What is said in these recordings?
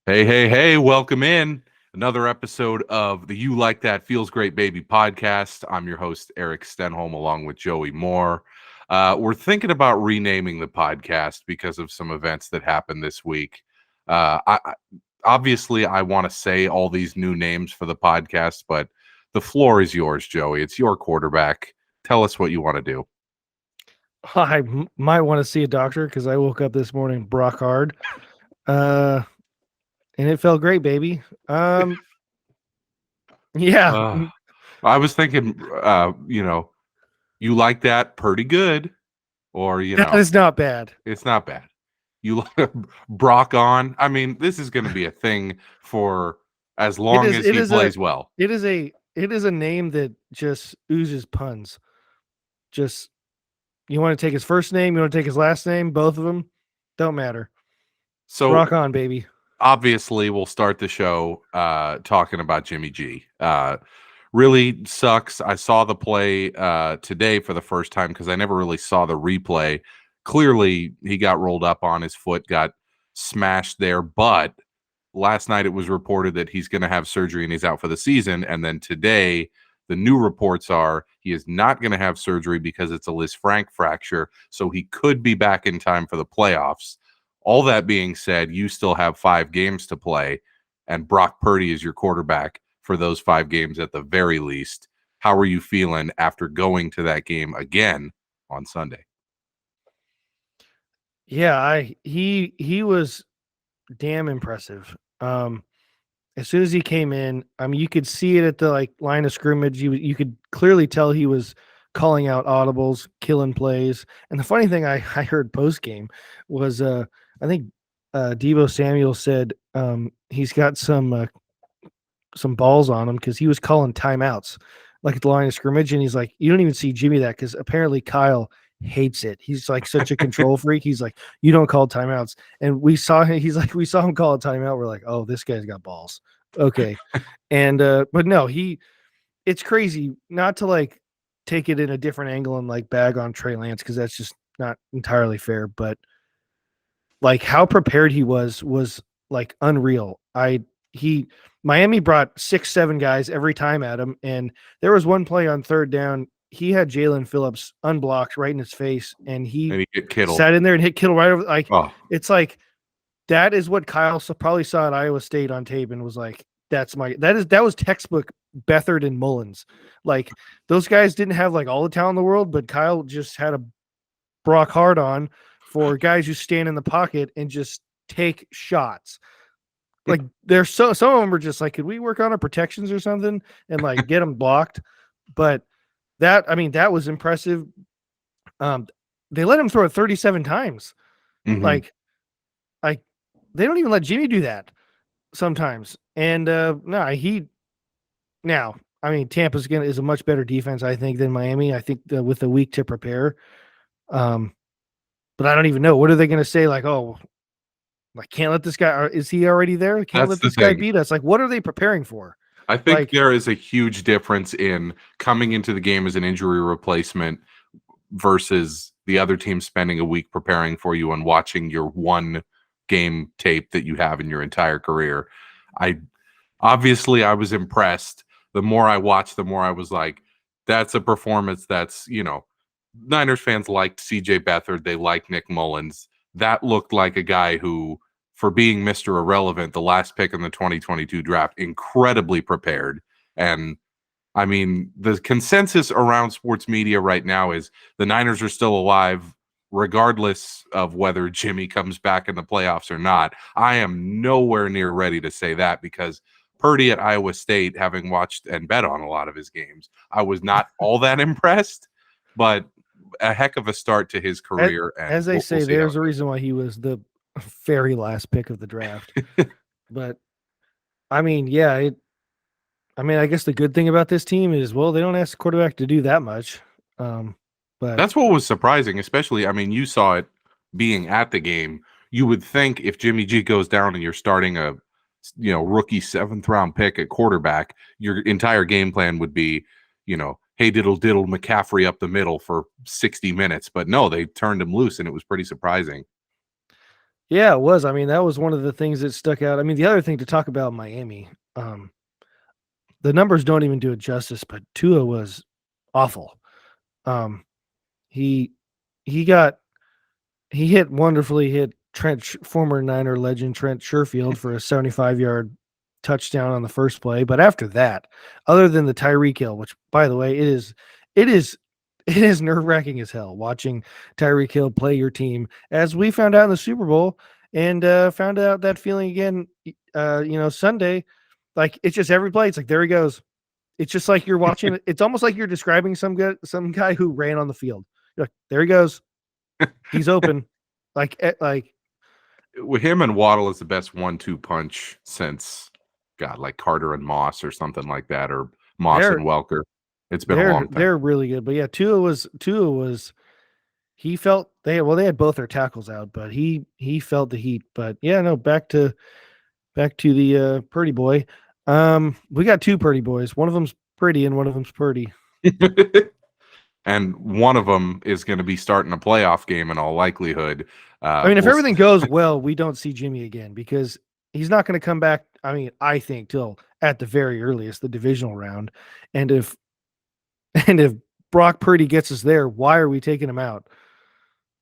Hey, hey, hey, welcome in another episode of the You Like That Feels Great Baby podcast. I'm your host, Erik Stenholm, along with Joey Moore. We're thinking about renaming the podcast because of some events that happened this week. Obviously, I want to say all these new names for the podcast, but the floor is yours, Joey. It's your quarterback. Tell us what you want to do. Might want to see a doctor because I woke up this morning brock hard. And it felt great, baby. Yeah. I was thinking, you like that pretty good, or, That is not bad. it's not bad. You Brock on. I mean, this is going to be a thing for as long as he plays well. It is a name that just oozes puns. Just you want to take his first name, you want to take his last name, both of them, don't matter. So Brock on, baby. Obviously, we'll start the show talking about Jimmy G. Really sucks. I saw the play today for the first time because I never really saw the replay. Clearly, he got rolled up on his foot, got smashed there. But last night it was reported that he's going to have surgery and he's out for the season. And then today, the new reports are he is not going to have surgery because it's a Lisfranc fracture. So he could be back in time for the playoffs. All that being said, you still have 5 games to play, and Brock Purdy is your quarterback for those 5 games at the very least. How are you feeling after going to that game again on Sunday? Yeah, he was damn impressive. As soon as he came in, I mean, you could see it at the line of scrimmage. You could clearly tell he was calling out audibles, killing plays. And the funny thing I heard post game was I think Deebo Samuel said he's got some balls on him because he was calling timeouts like at the line of scrimmage, and he's like, you don't even see Jimmy that because apparently Kyle hates it. He's like such a control freak. He's like, you don't call timeouts, and we saw him. He's like, we saw him call a timeout. We're like, oh, this guy's got balls. Okay, and but no, it's crazy not to take it in a different angle and bag on Trey Lance because that's just not entirely fair, but how prepared he was unreal. Miami brought 6-7 guys every time at him, and there was one play on third down. He had Jalen Phillips unblocked right in his face, and he sat in there and hit Kittle right over. It's like that is what Kyle probably saw at Iowa State on tape and was like, that was textbook Beathard and Mullins. Those guys didn't have all the talent in the world, but Kyle just had a Brock hard on for guys who stand in the pocket and just take shots. There's some of them are just like, could we work on our protections or something and get them blocked? But that was impressive. They let him throw it 37 times. Mm-hmm. They don't even let Jimmy do that sometimes. And Tampa's is a much better defense, I think, than Miami. I think with a week to prepare. But I don't even know. What are they going to say? I can't let this guy. Is he already there? Can't let this guy beat us. What are they preparing for? I think there is a huge difference in coming into the game as an injury replacement versus the other team spending a week preparing for you and watching your one game tape that you have in your entire career. I was impressed. The more I watched, the more I was like, that's a performance that's, Niners fans liked CJ Beathard. They liked Nick Mullins. That looked like a guy who, for being Mr. Irrelevant, the last pick in the 2022 draft, incredibly prepared. And I mean, the consensus around sports media right now is the Niners are still alive, regardless of whether Jimmy comes back in the playoffs or not. I am nowhere near ready to say that because Purdy at Iowa State, having watched and bet on a lot of his games, I was not all that impressed, but a heck of a start to his career. As they say, there's a reason why he was the very last pick of the draft. But I mean, yeah, I guess the good thing about this team is, well, they don't ask the quarterback to do that much. But that's what was surprising, especially, I mean, you saw it being at the game. You would think if Jimmy G goes down and you're starting a rookie 7th round pick at quarterback, your entire game plan would be, hey, diddle McCaffrey up the middle for 60 minutes. But no, they turned him loose, and it was pretty surprising. Yeah, it was. I mean, that was one of the things that stuck out. I mean, the other thing to talk about Miami, the numbers don't even do it justice, but Tua was awful. Um, he he got he hit wonderfully hit former Niner legend Trent Sherfield for a 75-yard touchdown on the first play. But after that, other than the Tyreek Hill, which by the way, it is it is nerve-wracking as hell watching Tyreek Hill play your team, as we found out in the Super Bowl, and found out that feeling again Sunday. Like, it's just every play, it's like, there he goes. It's just like you're watching it's almost like you're describing some guy who ran on the field. You're like, there he goes. He's open. Like With him and Waddle is the best 1-2 punch since God, like Carter and Moss or something like that, or Moss and they're Welker. It's been a long time. they're really good. But yeah, Tua was he felt they had both their tackles out, but he felt the heat. But yeah, no, back to the Purdy boy. We got two Purdy boys. One of them's pretty and one of them's Purdy. And one of them is going to be starting a playoff game in all likelihood. I mean, if everything goes well, we don't see Jimmy again, because he's not going to come back. I mean, I think till at the very earliest, the divisional round. And if Brock Purdy gets us there, why are we taking him out?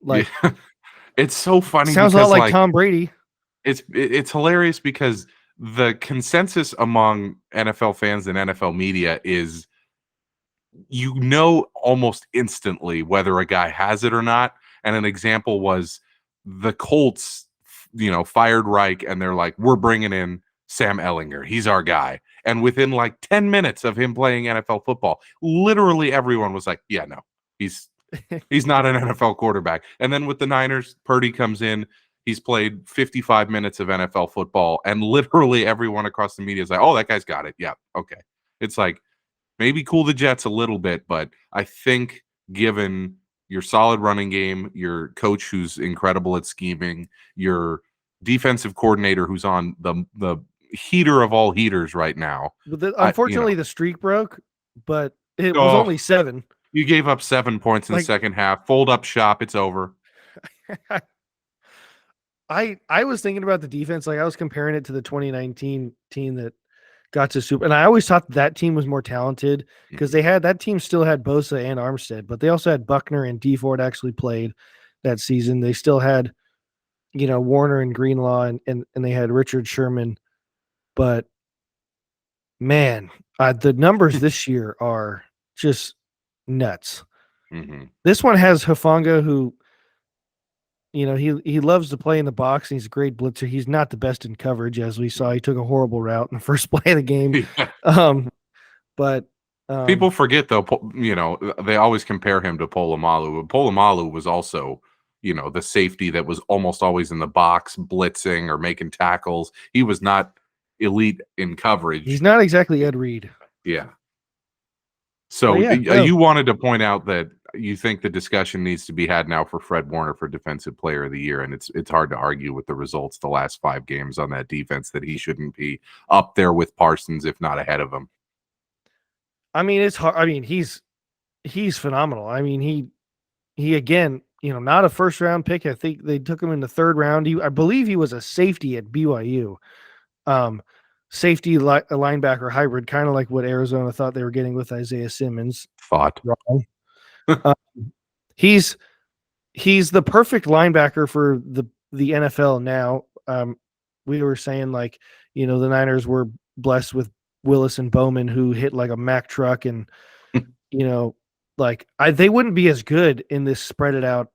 Like, yeah. It's so funny. Sounds a lot like Tom Brady. It's hilarious because the consensus among NFL fans and NFL media is, almost instantly whether a guy has it or not. And an example was the Colts, fired Reich, and they're like, we're bringing in Sam Ellinger. He's our guy. And within like 10 minutes of him playing NFL football, literally everyone was like, yeah, no, he's not an NFL quarterback. And then with the Niners, Purdy comes in. He's played 55 minutes of NFL football, and literally everyone across the media is like, oh, that guy's got it. Yeah, okay. It's like, maybe cool the Jets a little bit, but I think given your solid running game, your coach who's incredible at scheming, your defensive coordinator who's on the heater of all heaters right now. Unfortunately, the streak broke, but it was only 7. You gave up 7 points in the second half. Fold up shop. It's over. I was thinking about the defense. Like, I was comparing it to the 2019 team that got to Super. And I always thought that team was more talented because that team still had Bosa and Armstead, but they also had Buckner and D Ford actually played that season. They still had, Warner and Greenlaw and they had Richard Sherman. But man, the numbers this year are just nuts. Mm-hmm. This one has Hufanga, who, he loves to play in the box, and he's a great blitzer. He's not the best in coverage, as we saw. He took a horrible route in the first play of the game. Yeah. But people forget, though, they always compare him to Polamalu. Polamalu was also, the safety that was almost always in the box, blitzing or making tackles. He was not elite in coverage. He's not exactly Ed Reed. Yeah. So you wanted to point out that you think the discussion needs to be had now for Fred Warner for Defensive Player of the Year, and it's hard to argue with the results the last 5 games on that defense that he shouldn't be up there with Parsons, if not ahead of him. I mean, it's hard. I mean, he's phenomenal. I mean, he again, not a first round pick. I think they took him in the 3rd round. I believe he was a safety at BYU. Safety linebacker hybrid, kind of like what Arizona thought they were getting with Isaiah Simmons. Wrong. He's the perfect linebacker for the NFL now. We were saying, like, the Niners were blessed with Willis and Bowman, who hit like a Mack truck, and they wouldn't be as good in this spread it out,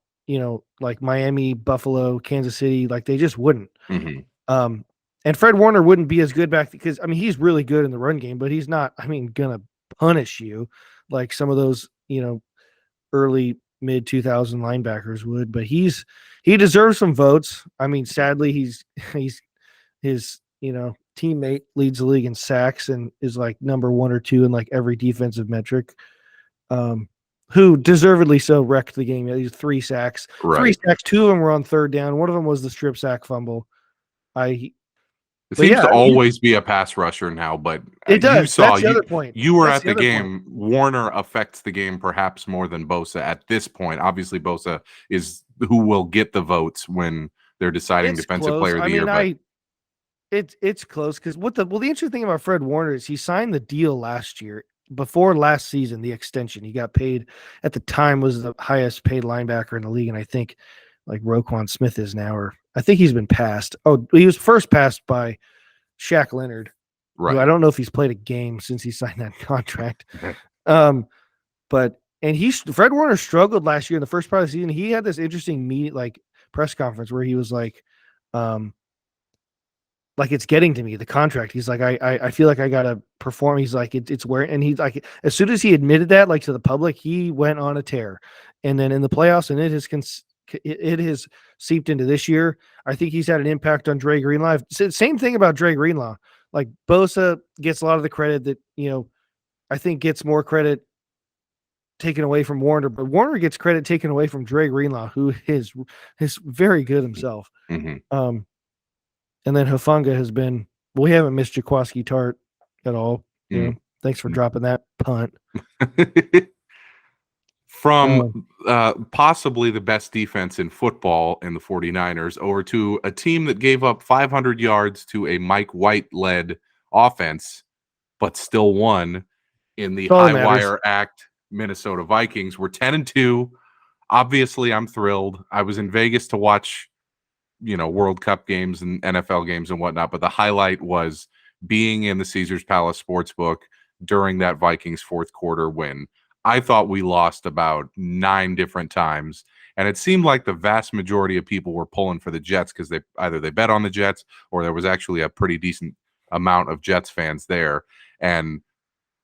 like Miami, Buffalo, Kansas City, like they just wouldn't. Mm-hmm. And Fred Warner wouldn't be as good back, because he's really good in the run game, but he's not, gonna punish you like some of those, early mid 2000 linebackers would. But he deserves some votes. Sadly, his teammate leads the league in sacks and is like number 1 or 2 in like every defensive metric. Who deservedly so wrecked the game. He's 3 sacks, right. 3 sacks. 2 of them were on 3rd down. One of them was the strip sack fumble. It seems to always be a pass rusher now, but it does. You saw, That's the other point. You were at the game. Point. Warner affects the game perhaps more than Bosa at this point. Obviously, Bosa is who will get the votes when their deciding It's defensive close. player of I the year. mean, But it's close because the interesting thing about Fred Warner is he signed the deal last year before last season, the extension. He got paid at the time was the highest paid linebacker in the league, and I think like Roquan Smith is now, or I think he's been passed. Oh, he was first passed by Shaq Leonard, who I right. don't know if he's played a game since he signed that contract. But and Fred Warner struggled last year in the first part of the season. He had this interesting press conference where he was like it's getting to me, the contract. He's like, I feel like I gotta perform. He's like, it's where, and he's like, as soon as he admitted that, like to the public, he went on a tear. And then in the playoffs, and it has seeped into this year. I think he's had an impact on Dre Greenlaw. Same thing about Dre Greenlaw. Like Bosa gets a lot of the credit that, I think gets more credit taken away from Warner, but Warner gets credit taken away from Dre Greenlaw, who is very good himself. Mm-hmm. And then Hufanga has been, we haven't missed Jaquaski Tart at all. Thanks for Mm. dropping that punt. From possibly the best defense in football in the 49ers over to a team that gave up 500 yards to a Mike White-led offense, but still won in the high wire act Minnesota Vikings. We're 10-2. Obviously, I'm thrilled. I was in Vegas to watch World Cup games and NFL games and whatnot, but the highlight was being in the Caesars Palace Sportsbook during that Vikings fourth quarter win. I thought we lost about 9 different times, and it seemed like the vast majority of people were pulling for the Jets because they bet on the Jets, or there was actually a pretty decent amount of Jets fans there. And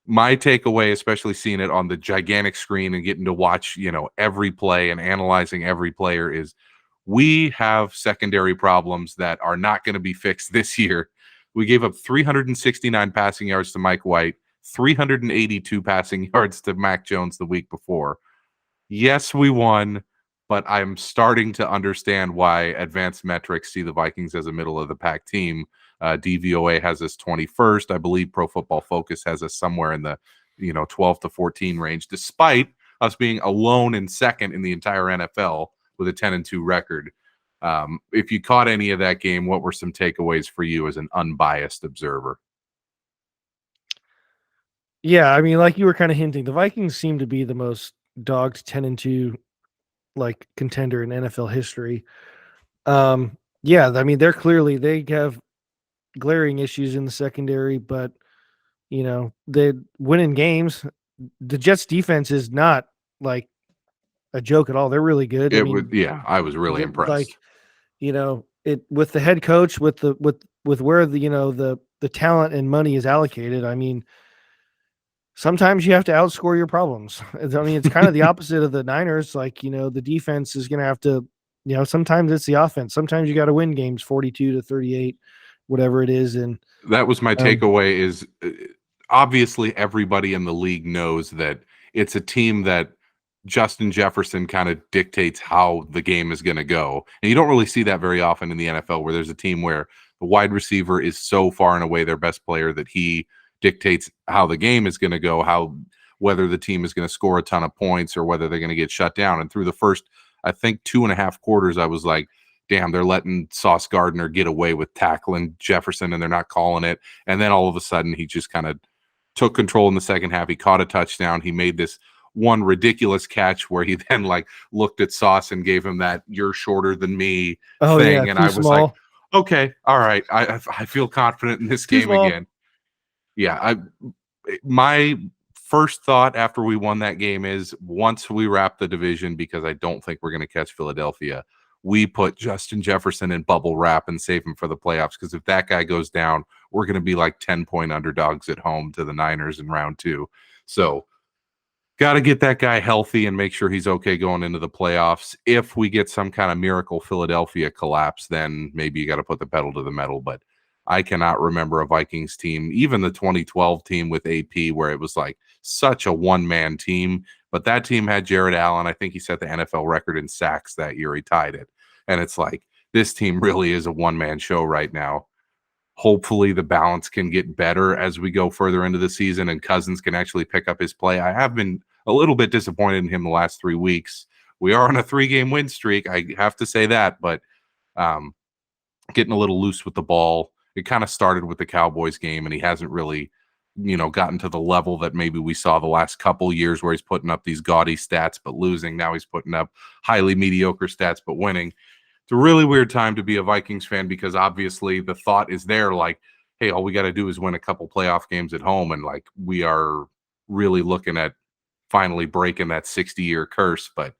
my takeaway, especially seeing it on the gigantic screen and getting to watch, every play and analyzing every player, is we have secondary problems that are not going to be fixed this year. We gave up 369 passing yards to Mike White, 382 passing yards to Mac Jones the week before. Yes, we won, but I'm starting to understand why advanced metrics see the Vikings as a middle of the pack team. DVOA has us 21st. I believe Pro Football Focus has us somewhere in the 12 to 14 range, despite us being alone in second in the entire NFL with a 10-2 record. If you caught any of that game, what were some takeaways for you as an unbiased observer? Yeah, I mean, like you were kind of hinting, the Vikings seem to be the most dogged 10-2 like contender in NFL history. Yeah, I mean, they have glaring issues in the secondary, but they winning games. The Jets defense is not like a joke at all. They're really good. I was really impressed. Like, it with the head coach, with where the talent and money is allocated. I mean, sometimes you have to outscore your problems. I mean, it's kind of the opposite of the Niners. Like, the defense is going to have to, sometimes it's the offense. Sometimes you got to win games 42-38, whatever it is. And that was my takeaway is obviously everybody in the league knows that it's a team that Justin Jefferson kind of dictates how the game is going to go. And you don't really see that very often in the NFL, where there's a team where the wide receiver is so far and away their best player that he dictates how the game is going to go, whether the team is going to score a ton of points or whether they're going to get shut down. And through the first, I think, 2.5 quarters, I was like, damn, they're letting Sauce Gardner get away with tackling Jefferson and they're not calling it. And then all of a sudden he just kind of took control in the second half. He caught a touchdown. He made this one ridiculous catch where he then looked at Sauce and gave him that "you're shorter than me" thing. And I was like, okay, all right. I feel confident in this game again. Yeah. My first thought after we won that game is, once we wrap the division, because I don't think we're going to catch Philadelphia, we put Justin Jefferson in bubble wrap and save him for the playoffs. Because if that guy goes down, we're going to be like 10-point underdogs at home to the Niners in round 2. So got to get that guy healthy and make sure he's okay going into the playoffs. If we get some kind of miracle Philadelphia collapse, then maybe you got to put the pedal to the metal. But I cannot remember a Vikings team, even the 2012 team with AP, where it was like such a one-man team. But that team had Jared Allen. I think he set the NFL record in sacks that year. He tied it. And it's like, this team really is a one-man show right now. Hopefully the balance can get better as we go further into the season and Cousins can actually pick up his play. I have been a little bit disappointed in him the last 3 weeks. We are on a 3-game win streak. I have to say that, but getting a little loose with the ball. It kind of started with the Cowboys game, and he hasn't really, gotten to the level that maybe we saw the last couple years where he's putting up these gaudy stats but losing. Now he's putting up highly mediocre stats but winning. It's a really weird time to be a Vikings fan because obviously the thought is there like, hey, all we got to do is win a couple playoff games at home, and like we are really looking at finally breaking that 60-year curse. But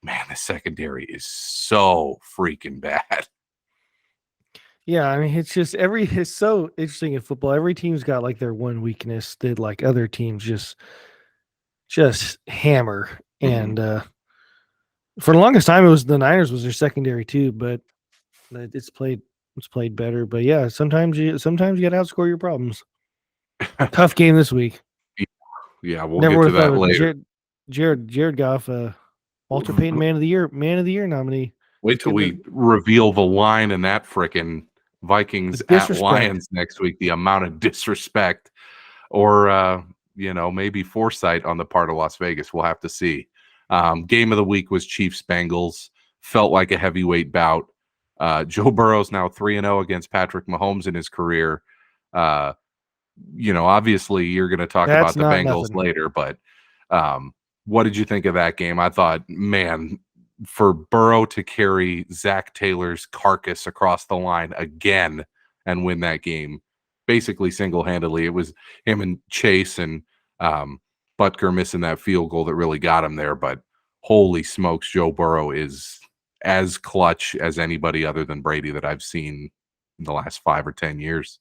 man, the secondary is so freaking bad. Yeah, I mean, it's so interesting in football. Every team's got like their one weakness that like other teams just hammer. And for the longest time, it was the Niners was their secondary too, but it's played better. But yeah, sometimes you got to outscore your problems. Tough game this week. Yeah, we'll Never get would to have thought that it was later. Jared Goff, Walter Payton Man of the Year nominee. Wait till we reveal the line in that frickin' Vikings at Lions next week. The amount of disrespect, or maybe foresight on the part of Las Vegas. We'll have to see. Game of the week was Chiefs Bengals. Felt like a heavyweight bout. Joe Burrow's now 3-0 against Patrick Mahomes in his career. Obviously you're going to talk about the Bengals later, but what did you think of that game? I thought, man, for Burrow to carry Zach Taylor's carcass across the line again and win that game, basically single-handedly, it was him and Chase and Butker missing that field goal that really got him there. But holy smokes, Joe Burrow is as clutch as anybody other than Brady that I've seen in the last 5 or 10 years.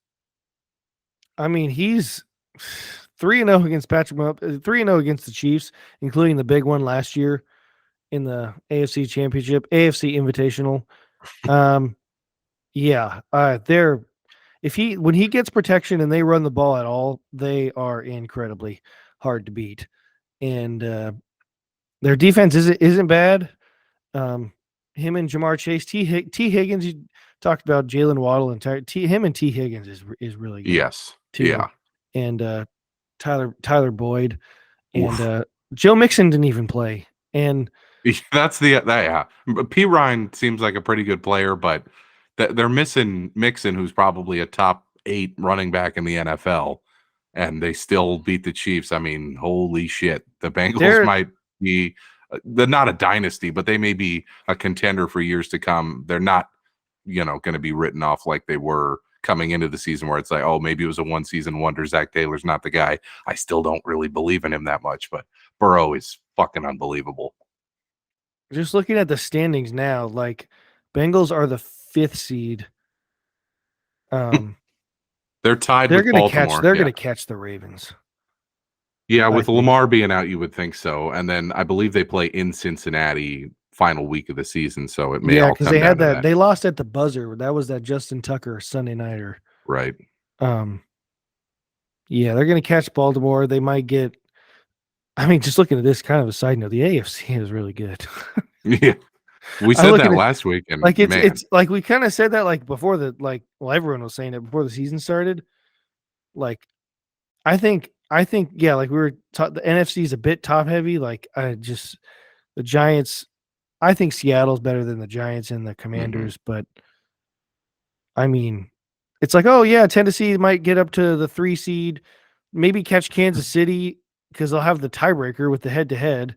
I mean, he's 3-0 against Patrick Mahomes, 3-0 against the Chiefs, including the big one last year in the AFC Championship, AFC Invitational. When he gets protection and they run the ball at all, they are incredibly hard to beat. And their defense isn't bad. Him and Jamar Chase, T. Higgins, you talked about Jalen Waddle and him and T. Higgins is really good. Yes. Too. Yeah. And Tyler Boyd and Joe Mixon didn't even play. And that's yeah. P. Ryan seems like a pretty good player, but they're missing Mixon, who's probably a top 8 running back in the NFL, and they still beat the Chiefs. I mean, holy shit. The Bengals might be they're not a dynasty, but they may be a contender for years to come. They're not, going to be written off like they were coming into the season, where it's like, oh, maybe it was a one-season wonder. Zach Taylor's not the guy. I still don't really believe in him that much, but Burrow is fucking unbelievable. Just looking at the standings now, like Bengals are the 5th seed. They're tied with Baltimore. They're going to catch the Ravens. Yeah, with Lamar being out, you would think so. And then I believe they play in Cincinnati final week of the season, so it may all come down to that. They lost at the buzzer. That was that Justin Tucker Sunday nighter. Right. Yeah, they're going to catch Baltimore. They might get. I mean, just looking at this, kind of a side note, the AFC is really good. Yeah, we said that last week, and like it's like we kind of said that like before everyone was saying it before the season started. Like, I think yeah, like we were the NFC is a bit top heavy. Like the Giants. I think Seattle's better than the Giants and the Commanders, but I mean, it's like, oh yeah, Tennessee might get up to the 3 seed, maybe catch Kansas City because they'll have the tiebreaker with the head-to-head.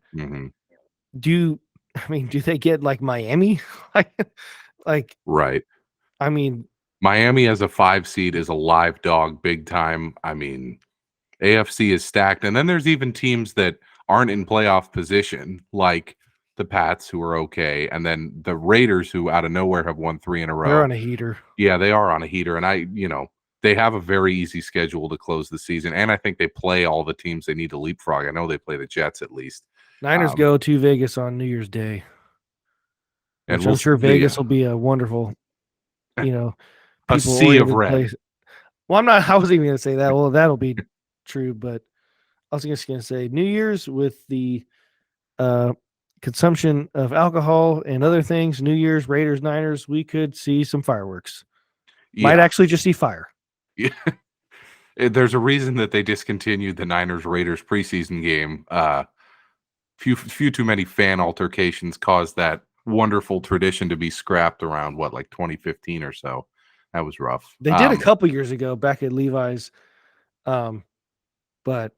Do they get like Miami? like right. I mean, Miami as a 5 seed is a live dog big time. I mean, AFC is stacked, and then there's even teams that aren't in playoff position, like the Pats, who are okay, and then the Raiders, who out of nowhere have won 3 in a row. They're on a heater. Yeah, they are on a heater, and they have a very easy schedule to close the season, and I think they play all the teams they need to leapfrog. I know they play the Jets at least. Niners go to Vegas on New Year's Day, and I'm sure Vegas will be a wonderful, a sea of red. Place. Well, I wasn't even going to say that. Well, that'll be true, but I was just going to say New Year's with the consumption of alcohol and other things, New Year's, Raiders, Niners, we could see some fireworks. Yeah. Might actually just see fire. Yeah. There's a reason that they discontinued the Niners-Raiders preseason game. Few too many fan altercations caused that wonderful tradition to be scrapped around like 2015 or so. That was rough. They did a couple years ago back at Levi's, but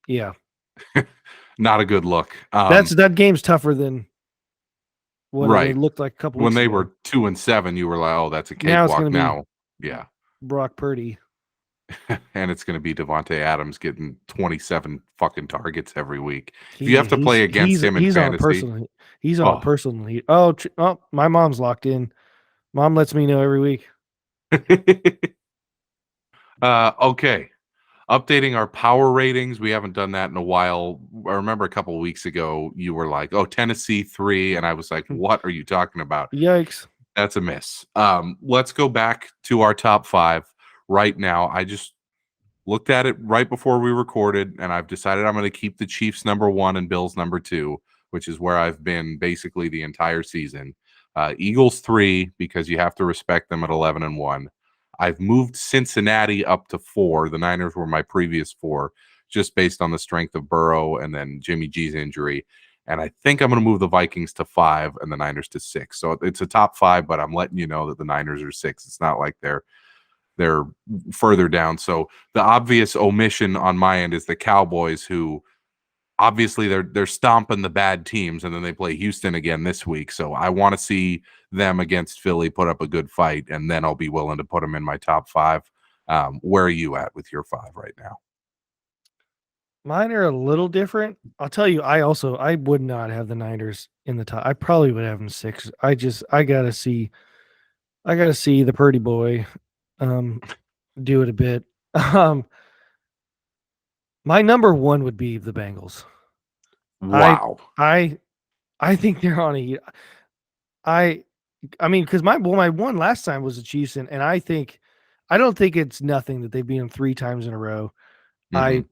yeah, not a good look. that game's tougher than what it Right. looked like a couple When weeks they ago. were 2-7, you were like, "Oh, that's a Now it's cakewalk." going to be Now, yeah, Brock Purdy. and it's going to be Devontae Adams getting 27 fucking targets every week. If you have to He's play against him in he's on a fantasy, personal he's on a oh, personal heat. Oh, my mom's locked in. Mom lets me know every week. okay. Updating our power ratings. We haven't done that in a while. I remember a couple of weeks ago, you were like, "Oh, Tennessee 3," and I was like, "What are you talking about?" Yikes. That's a miss. Let's go back to our top 5 right now. I just looked at it right before we recorded, and I've decided I'm going to keep the Chiefs number 1 and Bills number 2, which is where I've been basically the entire season. Eagles 3 because you have to respect them at 11-1. I've moved Cincinnati up to 4. The Niners were my previous 4, just based on the strength of Burrow and then Jimmy G's injury. And I think I'm going to move the Vikings to 5 and the Niners to 6. So it's a top 5, but I'm letting you know that the Niners are 6. It's not like they're further down. So the obvious omission on my end is the Cowboys, who obviously they're stomping the bad teams, and then they play Houston again this week. So I want to see them against Philly put up a good fight, and then I'll be willing to put them in my top 5. Where are you at with your 5 right now? Mine are a little different. I'll tell you, I would not have the Niners in the top. I probably would have them 6. I gotta see the Purdy boy do it a bit. My number 1 would be the Bengals. Wow. I think they're on a I mean, because my 1 last time was the Chiefs, and I don't think it's nothing that they've beat them 3 times in a row. Mm-hmm.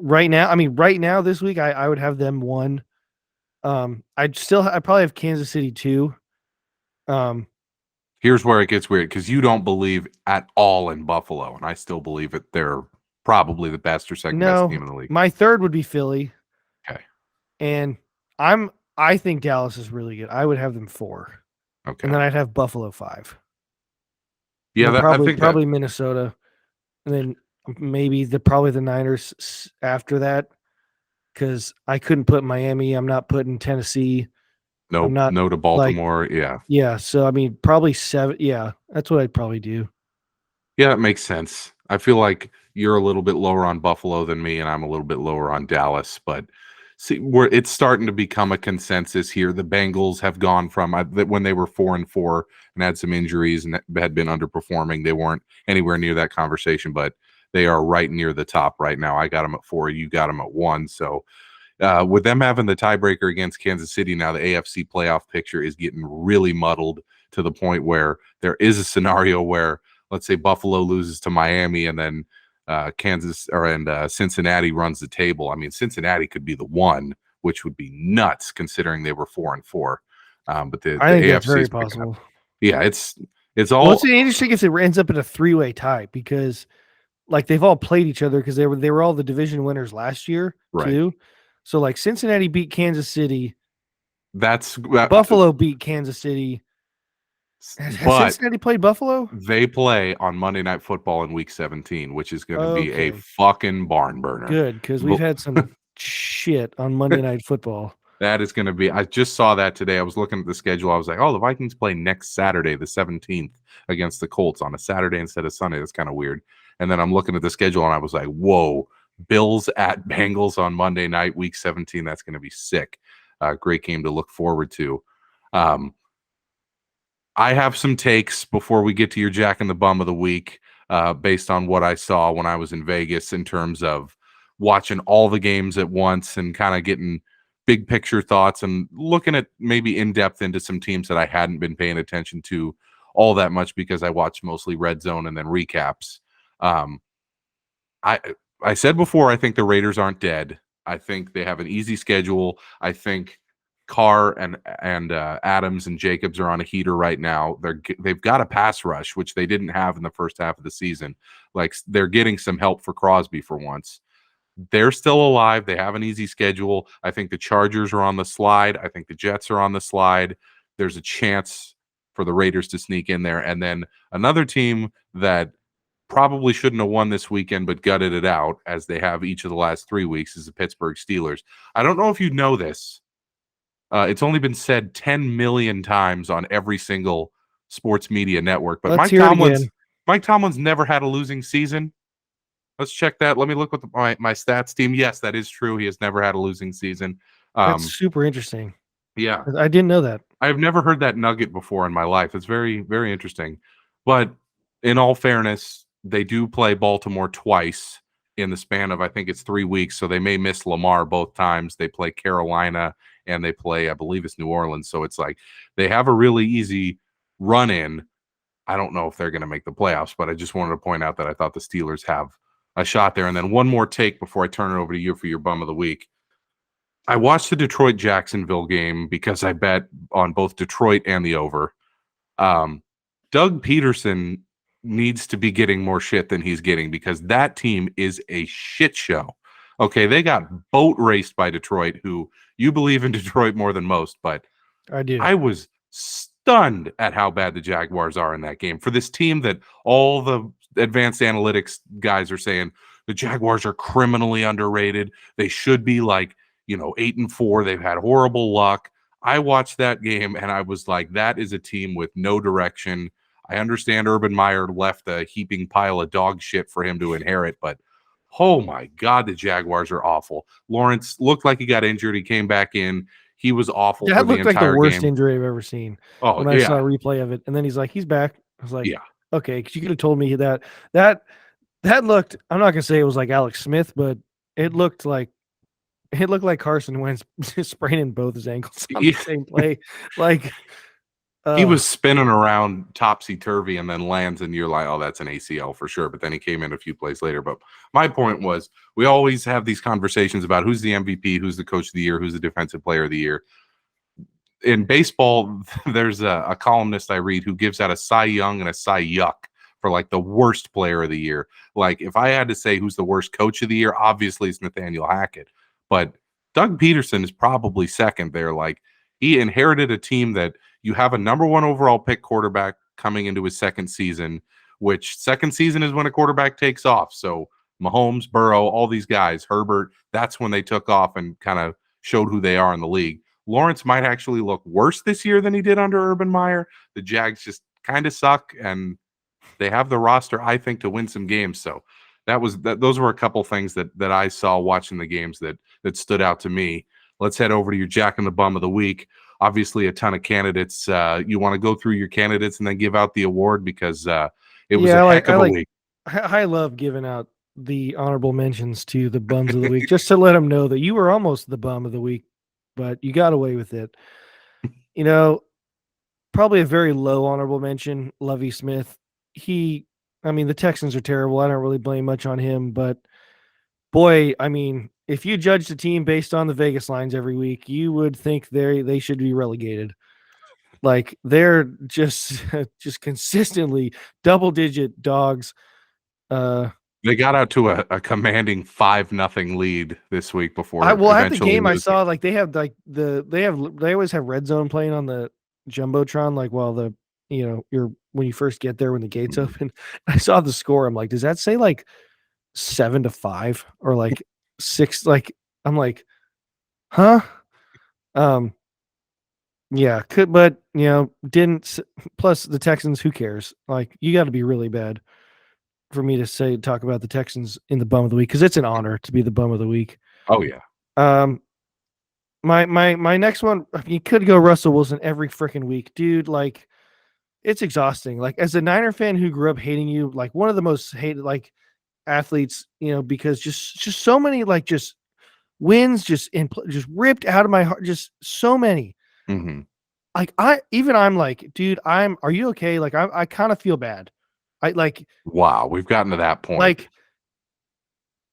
Right now this week I would have them 1. I'd probably have Kansas City 2. Here's where it gets weird, because you don't believe at all in Buffalo, and I still believe that they're probably the best or second best team in the league. My 3rd would be Philly. Okay. And I think Dallas is really good. I would have them 4. Okay. And then I'd have Buffalo 5. Yeah, I think probably Minnesota. And then maybe probably the Niners after that, because I couldn't put Miami. I'm not putting Tennessee. No, no to Baltimore. Yeah. So I mean, probably 7. Yeah, that's what I'd probably do. Yeah, it makes sense. I feel like you're a little bit lower on Buffalo than me, and I'm a little bit lower on Dallas. But see, it's starting to become a consensus here. The Bengals have gone from when they were 4-4 and had some injuries and had been underperforming. They weren't anywhere near that conversation, but they are right near the top right now. I got them at 4. You got them at 1. So with them having the tiebreaker against Kansas City now, the AFC playoff picture is getting really muddled to the point where there is a scenario where, let's say, Buffalo loses to Miami and then Cincinnati runs the table. I mean, Cincinnati could be the 1, which would be nuts considering they were 4-4. But the I think AFC that's very is possible. Yeah, it's all. Well, it's interesting if it ends up in a 3-way tie, because like they've all played each other, because they were all the division winners last year too. So like Cincinnati beat Kansas City. Buffalo beat Kansas City. Has Cincinnati played Buffalo? They play on Monday Night Football in Week 17, which is going to be a fucking barn burner. Good, because we've had some shit on Monday Night Football. That is going to be. I just saw that today. I was looking at the schedule. I was like, oh, the Vikings play next Saturday, the 17th, against the Colts on a Saturday instead of Sunday. That's kind of weird. And then I'm looking at the schedule, and I was like, whoa, Bills at Bengals on Monday night, Week 17. That's going to be sick. Great game to look forward to. I have some takes before we get to your Jack and the Bum of the week, based on what I saw when I was in Vegas in terms of watching all the games at once and kind of getting big picture thoughts and looking at maybe in depth into some teams that I hadn't been paying attention to all that much because I watched mostly Red Zone and then recaps. I said before, I think the Raiders aren't dead. I think they have an easy schedule. I think Carr and Adams and Jacobs are on a heater right now. They've got a pass rush, which they didn't have in the first half of the season. Like, they're getting some help for Crosby for once. they're still alive. They have an easy schedule. I think the Chargers are on the slide. I think the Jets are on the slide. There's a chance for the Raiders to sneak in there. And then another team that probably shouldn't have won this weekend but gutted it out, as they have each of the last 3 weeks, is the Pittsburgh Steelers. I don't know if you know this. It's only been said 10 million times on every single sports media network, but Let's hear it again. Mike Tomlin's never had a losing season. Let's check that. Let me look with my stats team. Yes, that is true. He has never had a losing season. That's super interesting. Yeah. I didn't know that. I've never heard that nugget before in my life. It's very, very interesting. But in all fairness, they do play Baltimore twice in the span of, I think it's 3 weeks. So they may miss Lamar both times. They play Carolina and they play, I believe it's New Orleans. So it's like they have a really easy run in. I don't know if they're going to make the playoffs, but I just wanted to point out that I thought the Steelers have a shot there. And then one more take before I turn it over to you for your bum of the week. I watched the Detroit-Jacksonville game because I bet on both Detroit and the over. Doug Peterson needs to be getting more shit than he's getting, because that team is a shit show. Okay, they got boat raced by Detroit, who you believe in Detroit more than most, but I do. I was stunned at how bad the Jaguars are in that game. For this team that all the advanced analytics guys are saying the Jaguars are criminally underrated. They should be like, 8-4. They've had horrible luck. I watched that game and I was like, that is a team with no direction. I understand Urban Meyer left a heaping pile of dog shit for him to inherit, but oh my God, the Jaguars are awful. Lawrence looked like he got injured. He came back in. He was awful for the entire game. That looked like the worst injury I've ever seen. Oh, when I saw a replay of it. And then he's like, he's back. I was like, yeah. Okay, because you could have told me that looked, I'm not gonna say it was like Alex Smith, but it looked like Carson Wentz spraining both his ankles on the same play. Like he was spinning around topsy-turvy and then lands, and you're like, oh, that's an ACL for sure. But then he came in a few plays later. But my point was, we always have these conversations about who's the MVP, who's the coach of the year, who's the defensive player of the year. In baseball, there's a columnist I read who gives out a Cy Young and a Cy Yuck for like the worst player of the year. Like if I had to say who's the worst coach of the year, obviously it's Nathaniel Hackett. But Doug Peterson is probably second there. Like he inherited a team that you have a number 1 overall pick quarterback coming into his second season, which second season is when a quarterback takes off. So Mahomes, Burrow, all these guys, Herbert, that's when they took off and kind of showed who they are in the league. Lawrence might actually look worse this year than he did under Urban Meyer. The Jags just kind of suck, and they have the roster, I think, to win some games. So those were a couple things that I saw watching the games that stood out to me. Let's head over to your Jack and the Bum of the Week. Obviously, a ton of candidates. You want to go through your candidates and then give out the award, because it was a heck of a week. I love giving out the honorable mentions to the bums of the week, just to let them know that you were almost the bum of the week, but you got away with it. Probably a very low honorable mention, Lovie Smith. The Texans are terrible. I don't really blame much on him, but boy, if you judge the team based on the Vegas lines every week, you would think they should be relegated. Like they're just consistently double-digit dogs. They got out to a commanding 5-0 lead this week before. At the game I saw, like they always have Red Zone playing on the Jumbotron, like while when you first get there when the gates open. I saw the score. I'm like, does that say like 7-5 or like 6? Like I'm like, huh? Yeah, could, but didn't. Plus the Texans, who cares? Like you got to be really bad for me to talk about the Texans in the bum of the week, because it's an honor to be the bum of the week. Oh yeah. My next one, you could go Russell Wilson every freaking week, dude. Like it's exhausting. Like as a Niner fan who grew up hating you, like one of the most hated like athletes, because just so many like just wins, just ripped out of my heart, just so many. Mm-hmm. Like I'm like, dude, are you okay? Like I kind of feel bad. Wow, we've gotten to that point. Like,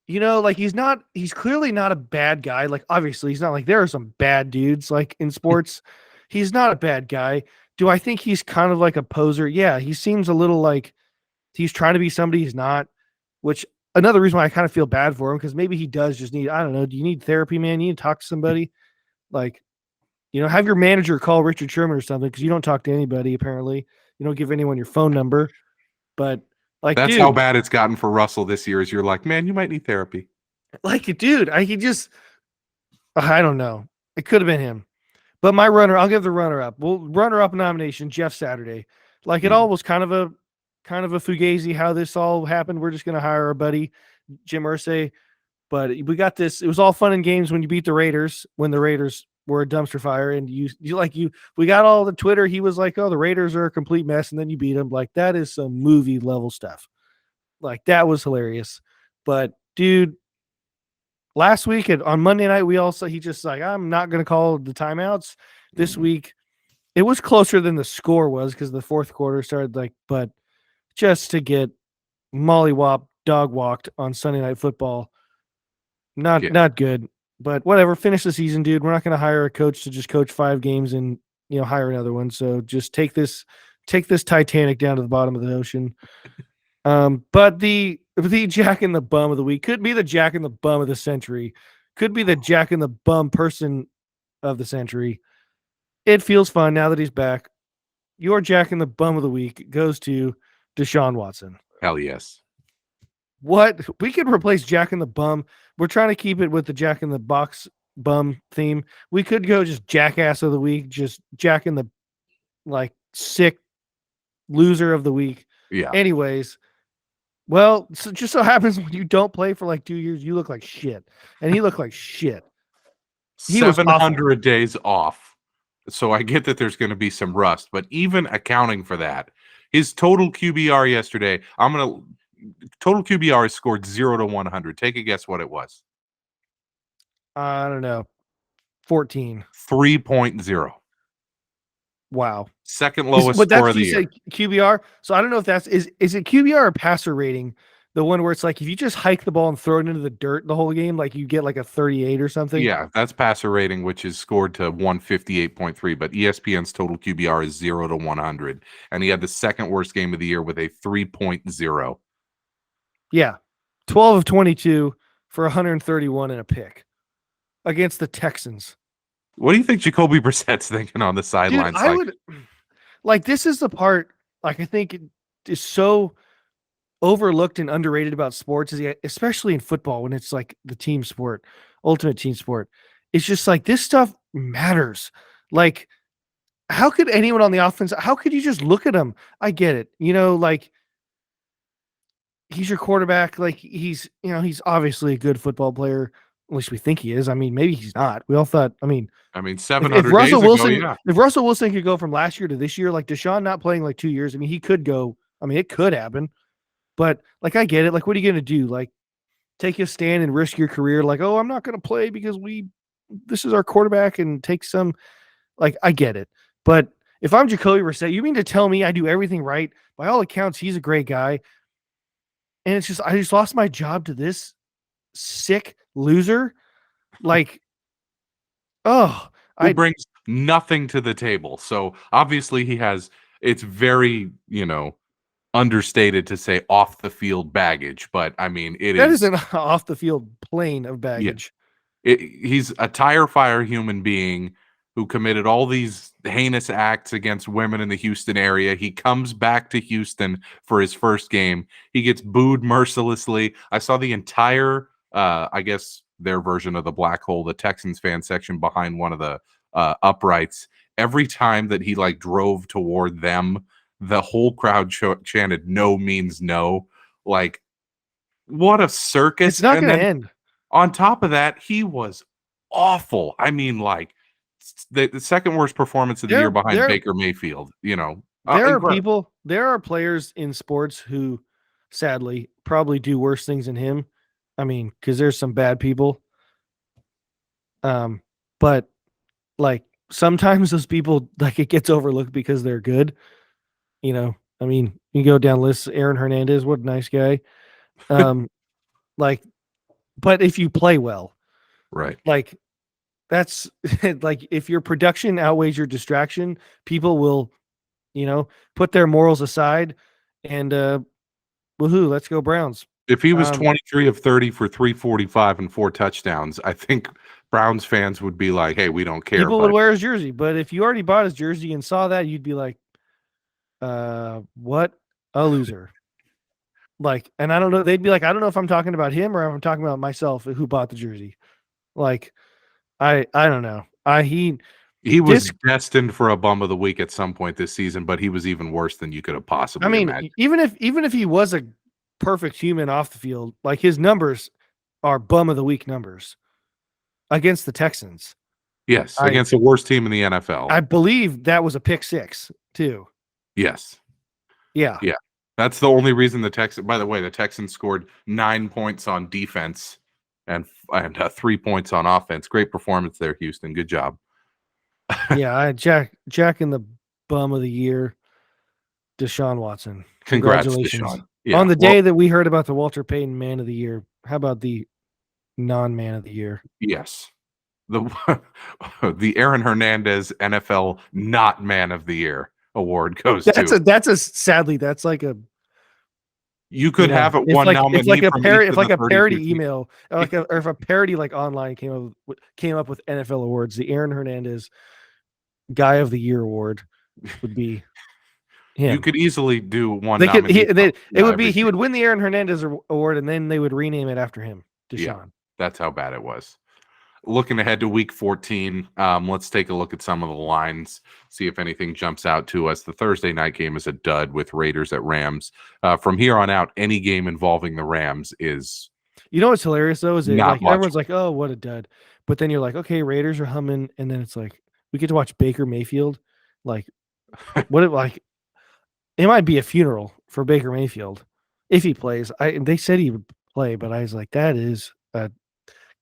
like he's clearly not a bad guy. Like, obviously he's not. Like there are some bad dudes like in sports. He's not a bad guy. Do I think he's kind of like a poser? Yeah, he seems a little like he's trying to be somebody he's not, which another reason why I kind of feel bad for him, because maybe he does just need, I don't know, do you need therapy, man? You need to talk to somebody. Like, have your manager call Richard Sherman or something, because you don't talk to anybody, apparently. You don't give anyone your phone number. But, like, That's how dude, bad it's gotten for Russell this year. Is you're like, man, you might need therapy. I don't know. It could have been him. But I'll give the runner up. Well, runner up nomination, Jeff Saturday. Like, it all was kind of a fugazi how this all happened. We're just gonna hire our buddy Jim Irsay. But we got this. It was all fun and games when you beat the Raiders, when the Raiders were a dumpster fire, and we got all the Twitter. He was like, "Oh, the Raiders are a complete mess," and then you beat them. Like, that is some movie level stuff. Like, that was hilarious. But dude, last week on Monday night, he just like, I'm not going to call the timeouts. This week, it was closer than the score was, because the fourth quarter started but just to get mollywop dog walked on Sunday Night Football, not good. But whatever, finish the season, dude. We're not going to hire a coach to just coach 5 games and hire another one. So just take this Titanic down to the bottom of the ocean. But the Jack in the Bum of the week could be the Jack in the Bum of the century, could be the Jack in the Bum person of the century. It feels fun now that he's back. Your Jack in the Bum of the week goes to Deshaun Watson. Hell yes. What? We could replace Jack in the Bum. We're trying to keep it with the Jack in the Box Bum theme. We could go just Jackass of the week, just Jack in the sick loser of the week. Yeah. Anyways, well, so just so happens when you don't play for 2 years, you look like shit, and he looked like shit. He 700 days off. So I get that there's going to be some rust, but even accounting for that, his total QBR yesterday, total QBR is scored 0 to 100. Take a guess what it was. I don't know. 14. 3.0. Wow. Second lowest score of the year. QBR. So I don't know if that's is it QBR or passer rating? The one where it's like if you just hike the ball and throw it into the dirt the whole game, like you get like a 38 or something. Yeah, that's passer rating, which is scored to 158.3. But ESPN's total QBR is 0 to 100, and he had the second worst game of the year with a 3.0. Yeah, 12 of 22 for 131 and a pick against the Texans. What do you think Jacoby Brissett's thinking on the sidelines? This is the part I think it is so overlooked and underrated about sports, especially in football when it's like the team sport, ultimate team sport. It's just like this stuff matters. Like, how could anyone on the offense? How could you just look at him? I get it. He's your quarterback. Like he's obviously a good football player. At least we think he is. I mean, maybe he's not. We all thought. I mean, 700 if Russell days Wilson, ago, yeah. If Russell Wilson could go from last year to this year, like Deshaun not playing 2 years, I mean, he could go. I mean, it could happen. But I get it. What are you gonna do? Take a stand and risk your career? Oh, I'm not gonna play because this is our quarterback and take some. I get it. But if I'm Jacoby Brissett, you mean to tell me I do everything right? By all accounts, he's a great guy. And it's just I just lost my job to this sick loser. He brings nothing to the table. So obviously it's very, understated to say off the field baggage, but I mean, that is an off the field plane of baggage. Yeah. He's a tire fire human being who committed all these heinous acts against women in the Houston area. He comes back to Houston for his first game. He gets booed mercilessly. I saw the entire, I guess their version of the black hole, the Texans fan section behind one of the uprights. Every time that he drove toward them, the whole crowd chanted "No means no." What a circus. It's not going to end. On top of that, he was awful. I mean, the second worst performance of the year behind Baker Mayfield. There are players in sports who sadly probably do worse things than him. I mean, because there's some bad people. But sometimes those people, it gets overlooked because they're good. I mean, you go down lists. Aaron Hernandez, what a nice guy. But if you play well, right? That's if your production outweighs your distraction, people will, put their morals aside and woohoo, let's go Browns. If he was Um, 23 of 30 for 345 and 4 touchdowns, I think Browns fans would be like, "Hey, we don't care." people would But wear his jersey, but if you already bought his jersey and saw that, you'd be like, what a loser. Like, and I don't know, they'd be like, I don't know if I'm talking about him or if I'm talking about myself who bought the jersey. Like, I don't know. he was This destined for a bum of the week at some point this season, but he was even worse than you could have I possibly mean, imagined. even if he was a perfect human off the field, like his numbers are bum of the week numbers against the Texans. Yes, I against the worst team in the NFL. I believe that was a pick six too. Yes. Yeah. Yeah. That's the only reason the Texans, by the way, the Texans scored 9 points on defense and 3 points on offense. Great performance there, Houston. Good job. Yeah. Jack in the bum of the year, Deshaun Watson. Congrats, Congratulations. Deshaun. On Yeah. the Well, day that we heard about the Walter Payton man of the year, how about the non-man of the year? yes. The the Aaron Hernandez NFL not man of the year award goes to. That's a sadly that's like a You could have it one it's like nominee a from each of it's the like a 32 parody teams. email or like or if a parody like online came up with NFL awards, the Aaron Hernandez Guy of the Year award would be You him. could easily do one They could nominee from it would be every he team. would win the Aaron Hernandez award and then they would rename it after him, Yeah, Deshaun. that's how bad it was. Looking ahead to week 14, let's take a look at some of the lines, see if anything jumps out to us. The Thursday night game is a dud with Raiders at Rams. From here on out, any game involving the Rams is You know what's hilarious though is that not like much. everyone's like, "Oh, what a dud," but then you're like, "Okay, Raiders are humming," and then it's like we get to watch Baker Mayfield. Like, what it like? It might be a funeral for Baker Mayfield if he plays. They said he would play, but I was like, that is a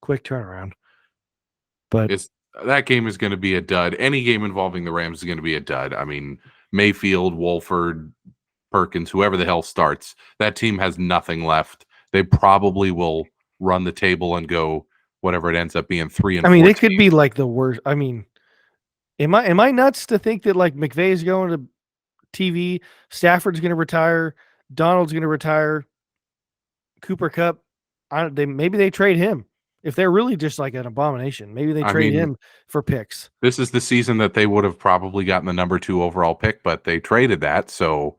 quick turnaround. But It's that game is going to be a dud. Any game involving the Rams is going to be a dud. I mean, Mayfield, Wolford, Perkins, whoever the hell starts, that team has nothing left. They probably will run the table and go whatever it ends up being 3 and I mean, 14. it could be like the worst. I mean, am I nuts to think that like McVay's going to TV, Stafford's going to retire, Donald's going to retire, Cooper Cup? Maybe they trade him if they're really just like an abomination. Maybe they I trade mean, him for picks. this is the season that they would have probably gotten the number 2 overall pick, but they traded that, so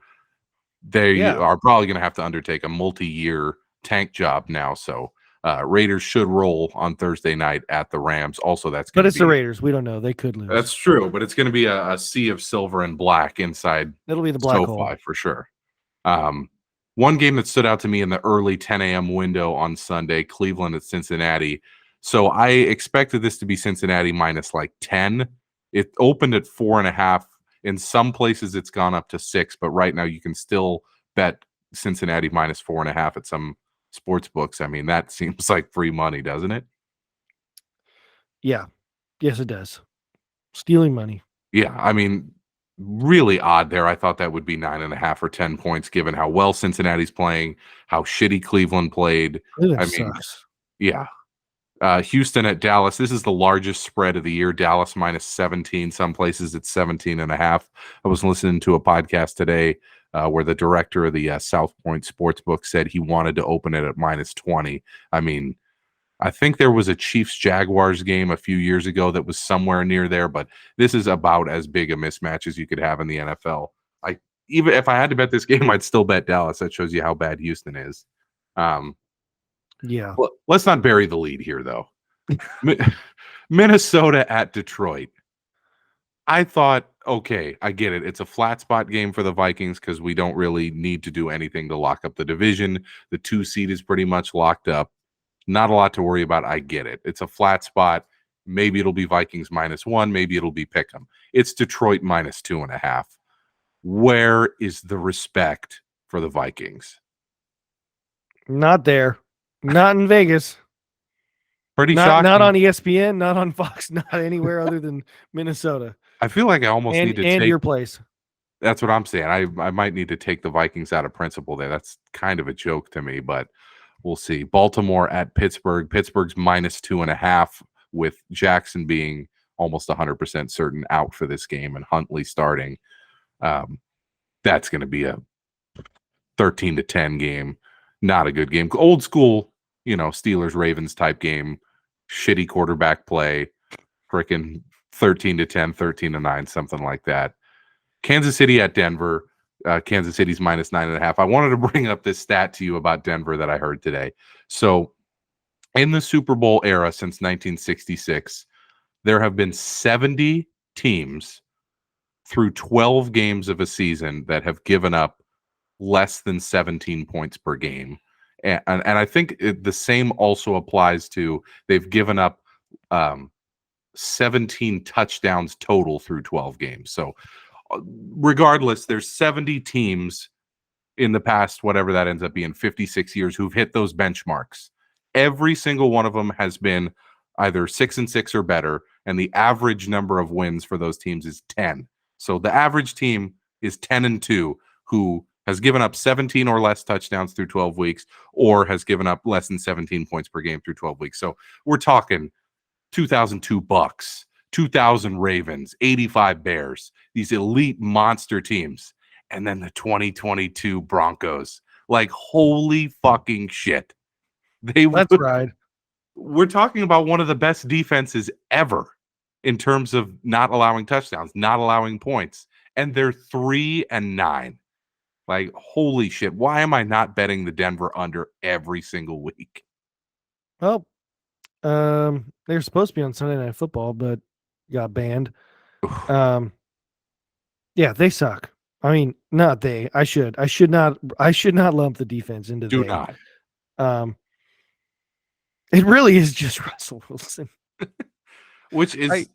they Yeah, are probably going to have to undertake a multi-year tank job now. So Raiders should roll on Thursday night at the Rams. Also, that's but going to it's the be Raiders. We don't know. They could lose. that's true, but it's going to be a sea of silver and black inside It'll be the black hole. SoFi for sure. One game that stood out to me in the early 10 a.m. window on Sunday, Cleveland at Cincinnati. So I expected this to be Cincinnati minus like 10. It opened at 4.5. In some places, it's gone up to 6, but right now you can still bet Cincinnati minus 4.5 at some sports books. I mean, that seems like free money, doesn't it? Yeah. Yes, it does. Stealing money. Yeah, I mean, really odd there. I thought that would be 9.5 or 10 points, given how well Cincinnati's playing, how shitty Cleveland played. Cleveland I mean, sucks. yeah. Houston at Dallas. This is the largest spread of the year. Dallas minus 17. Some places it's 17.5. I was listening to a podcast today where the director of the South Point Sportsbook said he wanted to open it at minus 20. I mean, I think there was a Chiefs Jaguars game a few years ago that was somewhere near there, but this is about as big a mismatch as you could have in the NFL. Even if I had to bet this game, I'd still bet Dallas. That shows you how bad Houston is. Yeah. Well, let's not bury the lead here, though. Minnesota at Detroit. I thought, okay, I get it. It's a flat spot game for the Vikings because we don't really need to do anything to lock up the division. The 2 seed is pretty much locked up. Not a lot to worry about. I get it. It's a flat spot. Maybe it'll be Vikings minus 1. Maybe it'll be Pick'em. It's Detroit minus 2.5. Where is the respect for the Vikings? Not there. Not in Vegas. Pretty Not shocking. on ESPN, not on Fox, not anywhere other than Minnesota. I feel like I almost need to take your place. That's what I'm saying. I might need to take the Vikings out of principle there. That's kind of a joke to me, but we'll see. Baltimore at Pittsburgh. Pittsburgh's minus 2.5 with Jackson being almost 100% certain out for this game and Huntley starting. That's going to be a 13-10 game. Not a good game. Old school, Steelers Ravens type game. Shitty quarterback play. Freaking 13-10, 13-9, something like that. Kansas City at Denver. Kansas City's -9.5. I wanted to bring up this stat to you about Denver that I heard today. So, in the Super Bowl era since 1966, there have been 70 teams through 12 games of a season that have given up less than 17 points per game. And I think the same also applies to they've given up 17 touchdowns total through 12 games. So regardless, there's 70 teams in the past, whatever that ends up being, 56 years, who've hit those benchmarks. Every single one of them has been either 6-6 or better, and the average number of wins for those teams is 10. So the average team is 10-2, who has given up 17 or less touchdowns through 12 weeks, or has given up less than 17 points per game through 12 weeks. So we're talking 2002 Bucks, 2000 Ravens, 85 Bears, these elite monster teams, and then the 2022 Broncos. Like, holy fucking shit. Let's ride. We're talking about one of the best defenses ever in terms of not allowing touchdowns, not allowing points, and they're 3-9. Like, holy shit. Why am I not betting the Denver under every single week? Well, they're supposed to be on Sunday Night Football, but got banned. Yeah, they suck. I mean, not they. I should not lump the defense into Do they. not. It really is just Russell Wilson. Which is,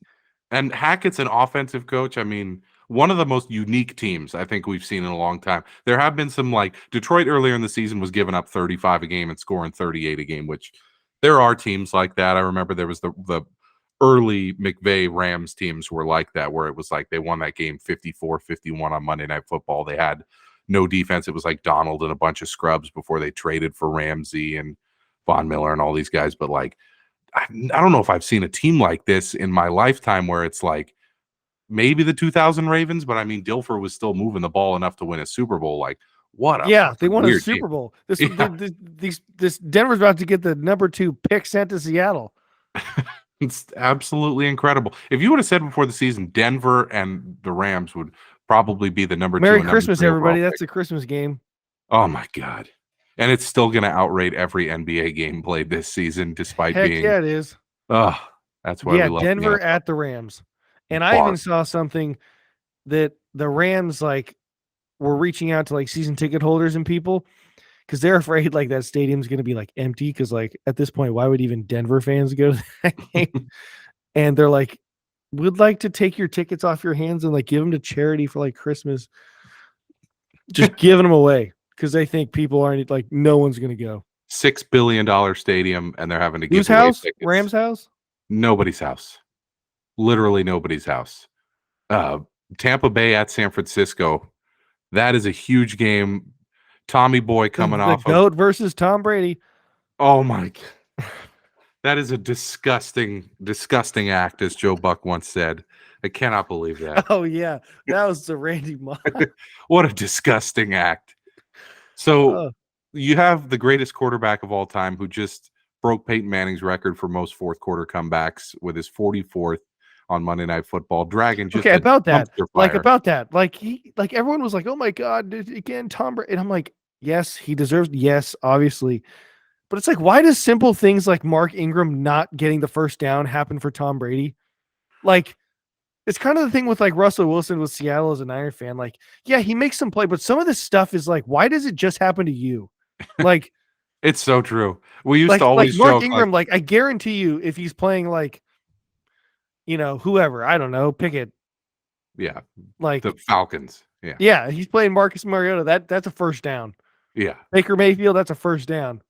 and Hackett's an offensive coach. I mean, one of the most unique teams I think we've seen in a long time. There have been some, like, Detroit earlier in the season was giving up 35 a game and scoring 38 a game, which there are teams like that. I remember there was the early McVay Rams teams were like that, where it was like they won that game 54-51 on Monday Night Football. They had no defense. It was like Donald and a bunch of scrubs before they traded for Ramsey and Von Miller and all these guys. But, like, I don't know if I've seen a team like this in my lifetime, where it's like maybe the 2000 Ravens, but I mean, Dilfer was still moving the ball enough to win a Super Bowl. Like, what a they won a team. Super Bowl. This Denver's about to get the number 2 pick sent to Seattle. It's absolutely incredible. If you would have said before the season, Denver and the Rams would probably be the number 2. Merry Christmas, everybody. That's a Christmas game. Oh my God. And it's still going to outrate every NBA game played this season, despite being. Yeah, it is. Oh, that's why we love Denver at the Rams. And I even saw something that the Rams, like, were reaching out to, like, season ticket holders and people, because they're afraid, like, that stadium's going to be, like, empty. Because, like, at this point, why would even Denver fans go to that game? And they're like, we'd like to take your tickets off your hands and, like, give them to charity for, like, Christmas. Just giving them away. Because they think people aren't, like, no one's going to go. $6 billion stadium, and they're having to give whose away house? tickets. Rams' house? Nobody's house. Literally nobody's house. Tampa Bay at San Francisco. That is a huge game. Tommy Boy coming off the GOAT versus Tom Brady. Oh my God. That is a disgusting, disgusting act, as Joe Buck once said. I cannot believe that. Oh yeah, that was the Randy Moss. What a disgusting act. So you have the greatest quarterback of all time, who just broke Peyton Manning's record for most fourth quarter comebacks with his 44th on Monday Night Football. Dragon just about that. Like everyone was like, "Oh my God, again, Tom Brady." And I'm like, "Yes, he deserves. Yes, obviously." But it's like, why does simple things like Mark Ingram not getting the first down happen for Tom Brady? Like, it's kind of the thing with, like, Russell Wilson with Seattle as a Niner fan. Like, yeah, he makes some play, but some of this stuff is like, why does it just happen to you? Like, it's so true. We used to always Mark joke, Ingram. Like, I guarantee you, if he's playing, like, whoever, I don't know, pick it. Yeah, like the Falcons. Yeah, he's playing Marcus Mariota. That's a first down. Yeah, Baker Mayfield. That's a first down.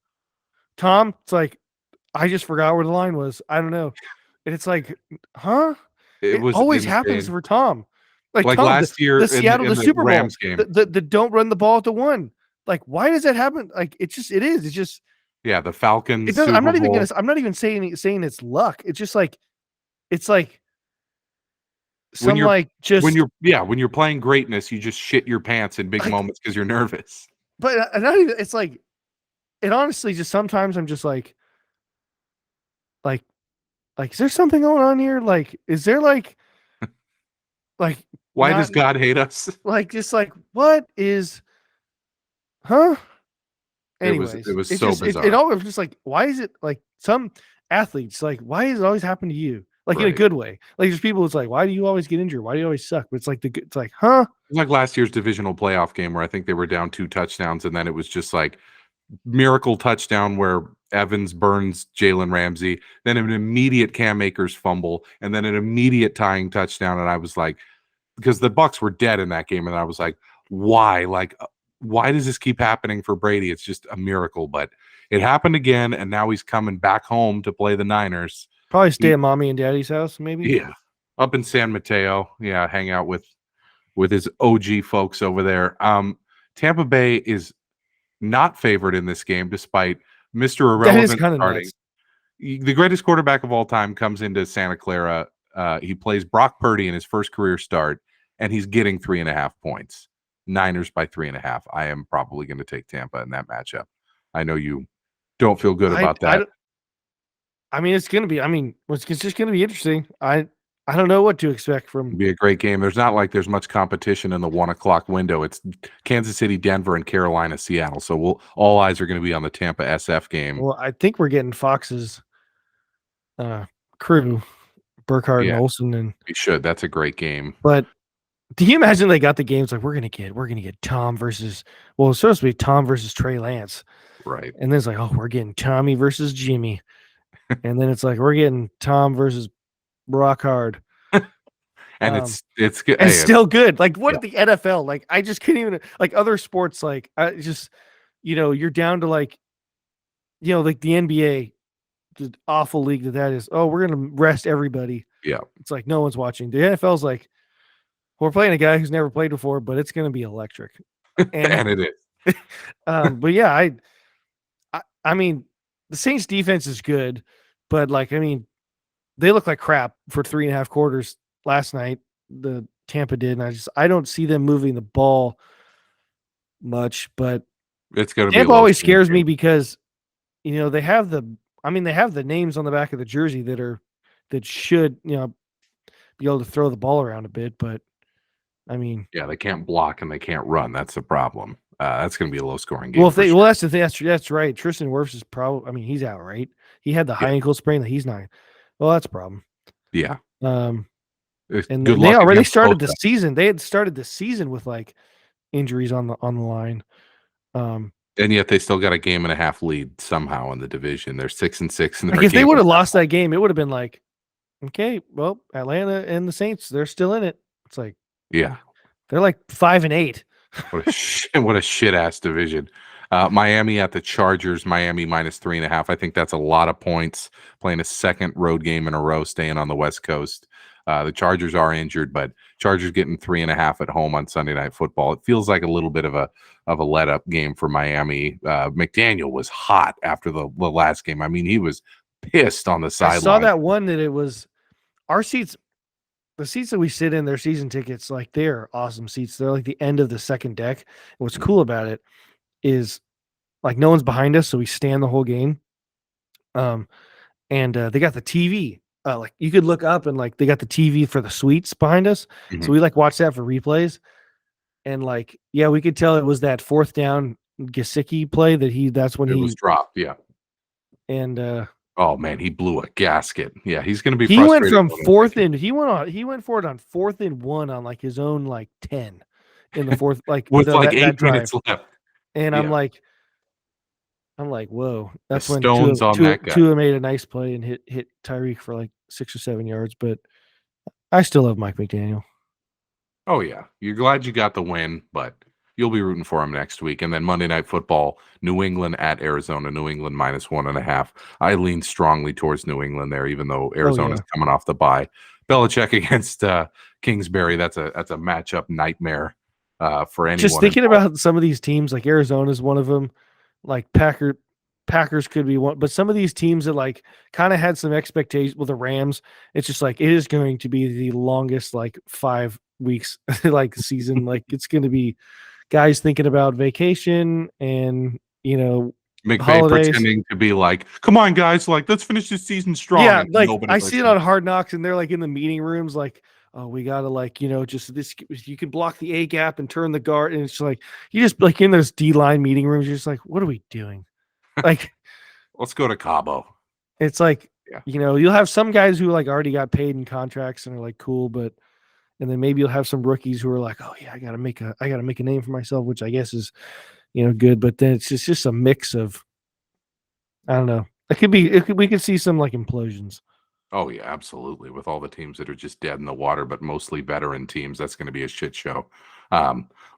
Tom, it's like, I just forgot where the line was. I don't know. And it's like, huh? It always happens for Tom. Like Tom, last year, the Seattle, the Super Bowl, Rams game. The don't run the ball at the 1. Like, why does that happen? Like, it is. It's just. Yeah, the Falcons. I'm not even saying it's luck. It's just like, it's like. When you're playing greatness, you just shit your pants in big moments because you're nervous. But not even. It's like, it honestly just sometimes I'm just like, is there something going on here? Like, is there like Why not does God hate us? like just like what is huh? It Anyways, was it so just it bizarre. always just like why is it like some athletes like why does it always happen to you? Like in a Right. good way. Like there's people it's like why do you always get injured? Why do you always suck? But it's like it's like huh? Like last year's divisional playoff game where I think they were down 2 touchdowns, and then it was just like miracle touchdown where Evans burns Jalen Ramsey, then an immediate Cam Akers fumble, and then an immediate tying touchdown. And I was like, because the Bucks were dead in that game, and I was like, why? Like, why does this keep happening for Brady? It's just a miracle, but it happened again, and now he's coming back home to play the Niners. Probably stay He, at mommy and daddy's house, maybe. yeah, up in San Mateo, yeah, hang out with his OG folks over there. Tampa Bay is not favored in this game, despite Mr. That is Irrelevant kind of starting. nuts. The greatest quarterback of all time comes into Santa Clara. He plays Brock Purdy in his first career start, and he's getting 3.5 points. Niners by 3.5. I am probably going to take Tampa in that matchup. I know you don't feel good about that. I mean, it's gonna be. I mean, it's just gonna be interesting. I don't know what to expect It'll from. be a great game. There's not like there's much competition in the 1 o'clock window. It's Kansas City, Denver, and Carolina, Seattle. So all eyes are going to be on the Tampa SF game. Well, I think we're getting Fox's uh, crew, Burkhardt and Yeah, Olsen, and we should. That's a great game. but do you imagine they got the games like we're gonna get Tom versus it's supposed to be Tom versus Trey Lance, Right. and then it's like we're getting Tommy versus Jimmy, and then it's like we're getting Tom versus Brock Hard. And it's good. And Hey, still good. Like what yeah. the NFL? Like I just couldn't even like other sports. Like I just you're down to like like the NBA, the awful league that is. Oh, we're gonna rest everybody. Yeah. It's like no one's watching. The NFL's like we're playing a guy who's never played before, but it's gonna be electric. And And it is. but yeah, I mean the Saints defense is good, but like I mean they look like crap for 3.5 quarters last night. The Tampa did, and I don't see them moving the ball much. But It's going to be a Tampa low always scoring scares game. me because they have the names on the back of the jersey that should be able to throw the ball around a bit. But I mean, Yeah, they can't block and they can't run. That's the problem. That's going to be a low scoring game well, for sure. that's the thing. That's right. Tristan Wirfs is probably. I mean, he's out, right? He had the high Yeah. ankle sprain that he's not. Well, that's a problem. Yeah. Um, and Good they luck already against started the Bosa. season. They had started the season with like injuries on the line. And yet they still got a game and a half lead somehow in the division. They're 6-6 and Like if they would have lost that game, it would have been like, okay, well, Atlanta and the Saints, they're still in it. It's like, yeah. they're like 5-8. What a shit ass division. Miami at the Chargers. Miami minus 3.5. I think that's a lot of points. Playing a second road game in a row, staying on the West Coast. The Chargers are injured, but Chargers getting 3.5 at home on Sunday Night Football. It feels like a little bit of a let up game for Miami. McDaniel was hot after the last game. I mean, he was pissed on the sideline. I saw that one that it was our seats. The seats that we sit in, their season tickets, like they're awesome seats. They're like the end of the second deck. And what's cool about it is like no one's behind us, so we stand the whole game. And they got the TV. Like you could look up and like they got the TV for the suites behind us. Mhm. So we like watch that for replays. And like, yeah, we could tell it was that fourth down Gesicki play that's when It he was dropped. Yeah. and Oh man, he blew a gasket. Yeah, he's going to be he went frustrated. from fourth and he went for it on 4th and 1 on like his own like 10 in the fourth like with like that 8 drive. minutes left. And Yeah. I'm like, whoa. That's when stones on that guy. Tua made a nice play and hit Tyreek for like 6 or 7 yards. But I still love Mike McDaniel. Oh yeah, you're glad you got the win, but you'll be rooting for him next week. And then Monday Night Football, New England at Arizona. New England minus 1.5. I lean strongly towards New England there, even though Arizona's coming off the bye. Belichick against Kingsbury. That's a matchup nightmare for anyone. Just thinking about some of these teams, like Arizona's one of them. Like Packers could be one, but some of these teams that like kind of had some expectations. Well, the Rams, it's just like it is going to be the longest like 5 weeks like season. Like it's going to be guys thinking about vacation and McVay holidays. pretending to be like, "Come on, guys, like let's finish this season strong," Yeah, and like nobody I see it listening. on Hard Knocks, and they're like in the meeting rooms, like, "Oh, we gotta like just this. You can block the A gap and turn the guard." And it's like you just like in those D line meeting rooms, you're just like, "What are we doing?" Like Let's go to Cabo. it's like Yeah. you'll have some guys who like already got paid in contracts and are like cool, but and then maybe you'll have some rookies who are like, "Oh yeah, I gotta make a name for myself," which I guess is good. But then it's just a mix of I don't know. We could see some like implosions. Oh yeah, absolutely. With all the teams that are just dead in the water, but mostly veteran teams, that's going to be a shit show.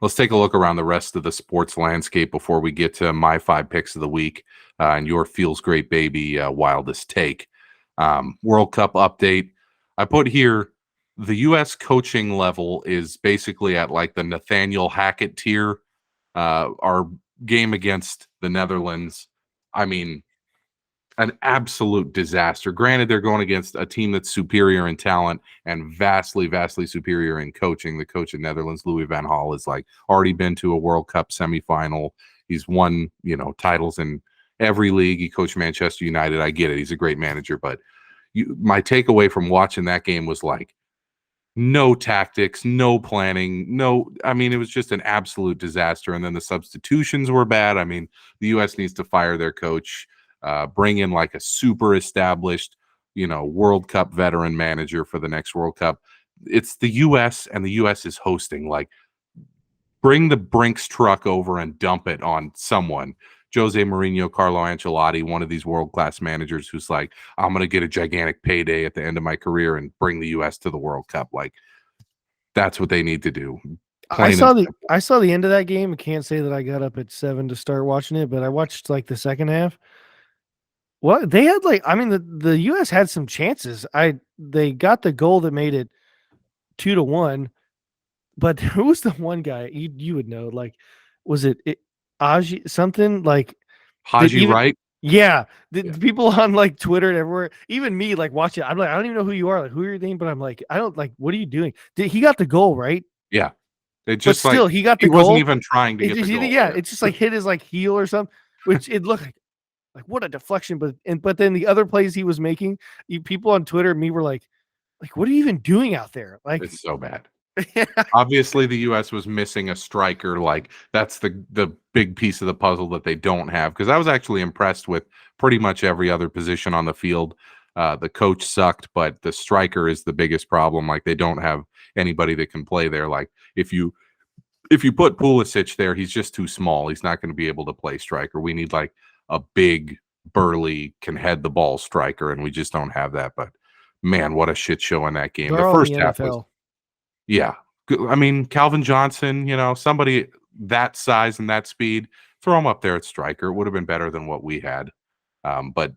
Let's take a look around the rest of the sports landscape before we get to my 5 picks of the week and your feels great baby wildest take. World Cup update. I put here the U.S. coaching level is basically at like the Nathaniel Hackett tier. Our game against the Netherlands. I mean, an absolute disaster. Granted, they're going against a team that's superior in talent and vastly, vastly superior in coaching. The coach of Netherlands, Louis van Gaal, has like already been to a World Cup semifinal. He's won, titles in every league. He coached Manchester United. I get it. He's a great manager, but my takeaway from watching that game was like no tactics, no planning, I mean, it was just an absolute disaster. And then the substitutions were bad. I mean, the U.S. needs to fire their coach, bring in like a super established, World Cup veteran manager for the next World Cup. It's the U.S. and the U.S. is hosting. Like, bring the Brinks truck over and dump it on someone. Jose Mourinho, Carlo Ancelotti, one of these world-class managers who's like, I'm going to get a gigantic payday at the end of my career and bring the U.S. to the World Cup. Like, that's what they need to do. Plain and simple. I saw the end of that game. I can't say that I got up at 7 to start watching it, but I watched like the second half. What they had like I mean the US had some chances. They got the goal that made it 2-1, but who was the one guy you would know, like was it Aji something like that Haji even Wright? yeah, Yeah. the people on like Twitter and everywhere, even me like watching I'm like I don't even know who you are, like who are your name, but I'm like I don't like what are you doing? He got the goal, right? Yeah. It But just like still he got he the wasn't goal. even trying to get the goal. Yeah, Yeah. it's just like hit his like heel or something, which it looked like what a deflection. But then the other plays he was making, people on Twitter and me were like what are you even doing out there? Like It's so bad. yeah, Obviously, the U.S. was missing a striker. Like that's the big piece of the puzzle that they don't have. Because I was actually impressed with pretty much every other position on the field. The coach sucked, but the striker is the biggest problem. Like they don't have anybody that can play there. Like if you put Pulisic there, he's just too small. He's not going to be able to play striker. We need like a big, burly, can head the ball striker, and we just don't have that. But man, what a shit show in that game. The they're all in first the half was, NFL. yeah. I mean, Calvin Johnson, somebody that size and that speed, throw him up there at striker. It would have been better than what we had. But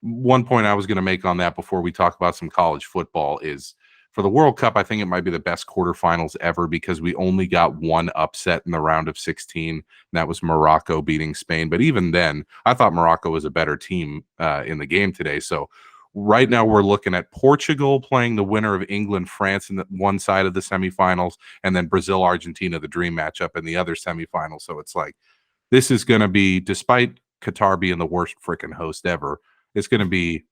one point I was going to make on that before we talk about some college football is for the World Cup, I think it might be the best quarterfinals ever because we only got one upset in the round of 16, and that was Morocco beating Spain. But even then, I thought Morocco was a better team in the game today. So right now we're looking at Portugal playing the winner of England, France in the one side of the semifinals, and then Brazil, Argentina, the dream matchup in the other semifinal. So it's like, this is going to be, despite Qatar being the worst freaking host ever, it's going to be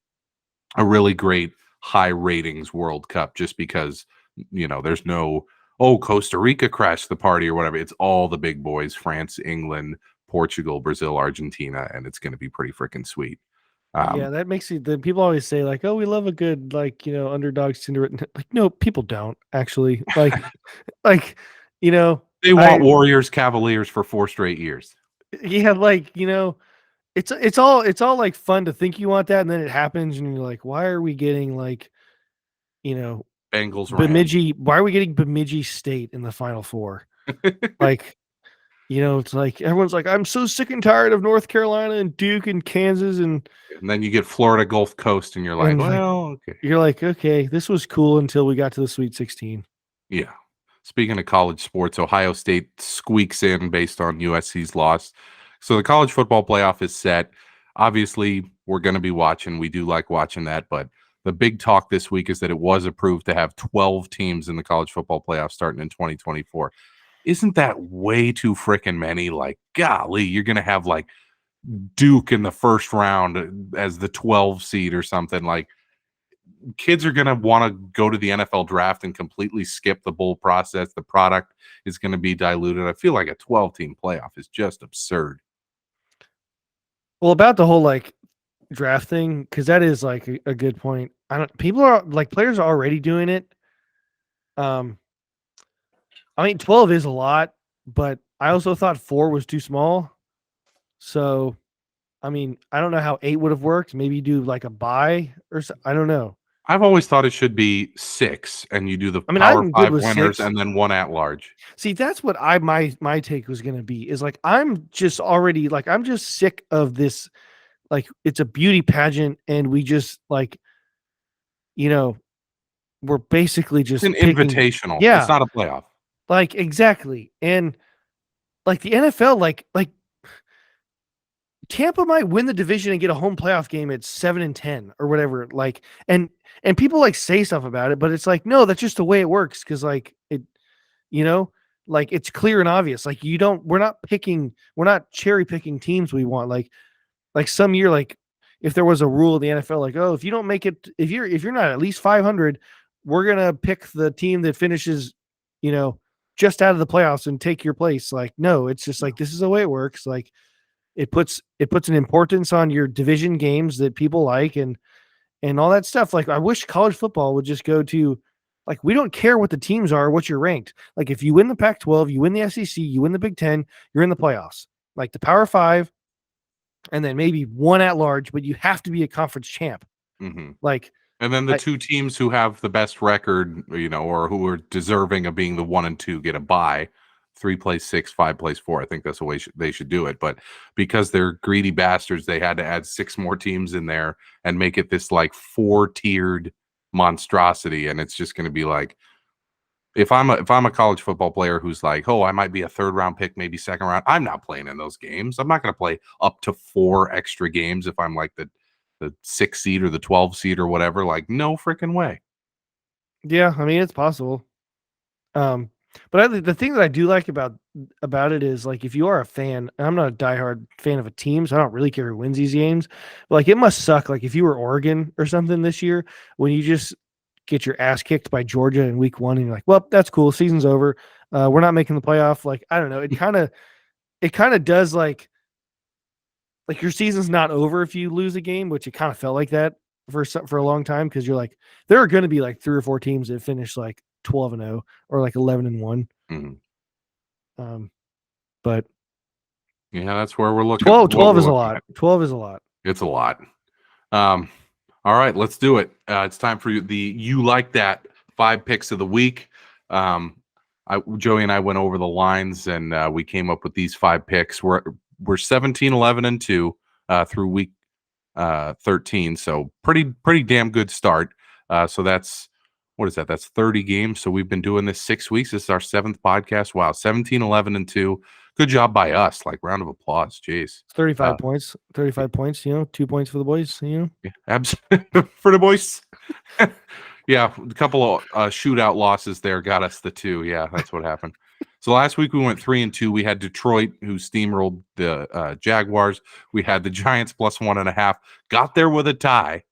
a really great high ratings World Cup just because, there's no, Costa Rica crashed the party or whatever. It's all the big boys, France, England, Portugal, Brazil, Argentina, and it's going to be pretty freaking sweet. Yeah, that makes you the people always say like, oh, we love a good like, underdog Cinderella. Like, no, people don't actually like, They I want Warriors, Cavaliers for 4 straight years. yeah, like, it's all like fun to think you want that, and then it happens, and you're like, why are we getting like, you know, Bengals, Rams. Bemidji? Why are we getting Bemidji State in the Final Four? Like, it's like everyone's like, I'm so sick and tired of North Carolina and Duke and Kansas And then you get Florida Gulf Coast, and you're like, and like well, okay. you're like, okay, this was cool until we got to the Sweet 16. Yeah. Speaking of college sports, Ohio State squeaks in based on USC's loss. So the college football playoff is set. Obviously, we're going to be watching. We do like watching that, but the big talk this week is that it was approved to have 12 teams in the college football playoff starting in 2024. Isn't that way too freaking many? Like, golly, you're going to have like Duke in the first round as the 12 seed or something. Like, kids are going to want to go to the NFL draft and completely skip the bowl process. The product is going to be diluted. I feel like a 12-team playoff is just absurd. Well, about the whole like draft thing, because that is like a good point. People are like players are already doing it. I mean, 12 is a lot, but I also thought 4 was too small. So, I mean, I don't know how 8 would have worked. Maybe you do like a bye or so, I don't know. I've always thought it should be 6, and you do the I mean, Power I'm good 5 with winners 6. and then one at large. See, that's what my take was going to be is like I'm just already like I'm just sick of this, like it's a beauty pageant and we just like, you know, we're basically It's just an picking. invitational. It's Yeah, not a playoff. like exactly. And like the NFL, like Tampa might win the division and get a home playoff game at 7-10 or whatever. Like, and people like say stuff about it, but it's like, no, that's just the way it works. Cause like it, you know, like it's clear and obvious. Like we're not cherry picking teams we want. Like some year, like if there was a rule in the NFL, like, oh, if you don't make it, if you're not at least 500, we're going to pick the team that finishes, just out of the playoffs and take your place. Like, no, it's just like, this is the way it works. Like, it puts an importance on your division games that people like and all that stuff. Like I wish college football would just go to like we don't care what the teams are, what you're ranked. Like if you win the Pac-12, you win the SEC, you win the Big Ten, you're in the playoffs. Like the Power Five, and then maybe one at large, but you have to be a conference champ. Mm-hmm. Like and then the two teams who have the best record, or who are deserving of being the 1 and 2 get a bye. 3 plays 6, 5 plays 4. I think that's the way they should do it. But because they're greedy bastards, they had to add 6 more teams in there and make it this like 4-tiered monstrosity. And it's just going to be like, if I'm a college football player who's like, oh, I might be a 3rd round pick, maybe 2nd round, I'm not playing in those games. I'm not going to play up to 4 extra games if I'm like the 6 seed or the 12 seed or whatever. Like, no freaking way. Yeah, I mean it's possible. But the thing that I do like about it is like if you are a fan, and I'm not a diehard fan of a team, so I don't really care who wins these games. But like it must suck. Like if you were Oregon or something this year, when you just get your ass kicked by Georgia in week 1, and you're like, well, that's cool, season's over. We're not making the playoff. Like I don't know. It kind of does like your season's not over if you lose a game, which it kind of felt like that for a long time because you're like there are going to be like 3 or 4 teams that finish like 12-0 or like 11-1. But yeah, that's where we're looking. 12 is a lot. 12 is a lot. It's a lot. All right, let's do it. It's time for you like that 5 picks of the week. Joey and I went over the lines and we came up with these 5 picks. We're 17, 11, and 2 through week 13. So pretty damn good start. So that's, what is that? That's 30 games. So we've been doing this 6 weeks. This is our 7th podcast. Wow. 17, 11, and 2. Good job by us. Like, round of applause. Jeez. 35 points. 35 points, 2 points for the boys, Yeah, absolutely. For the boys. Yeah, a couple of shootout losses there got us the 2. Yeah, that's what happened. So last week we went 3 and 2. We had Detroit, who steamrolled the Jaguars. We had the Giants plus 1.5. Got there with a tie.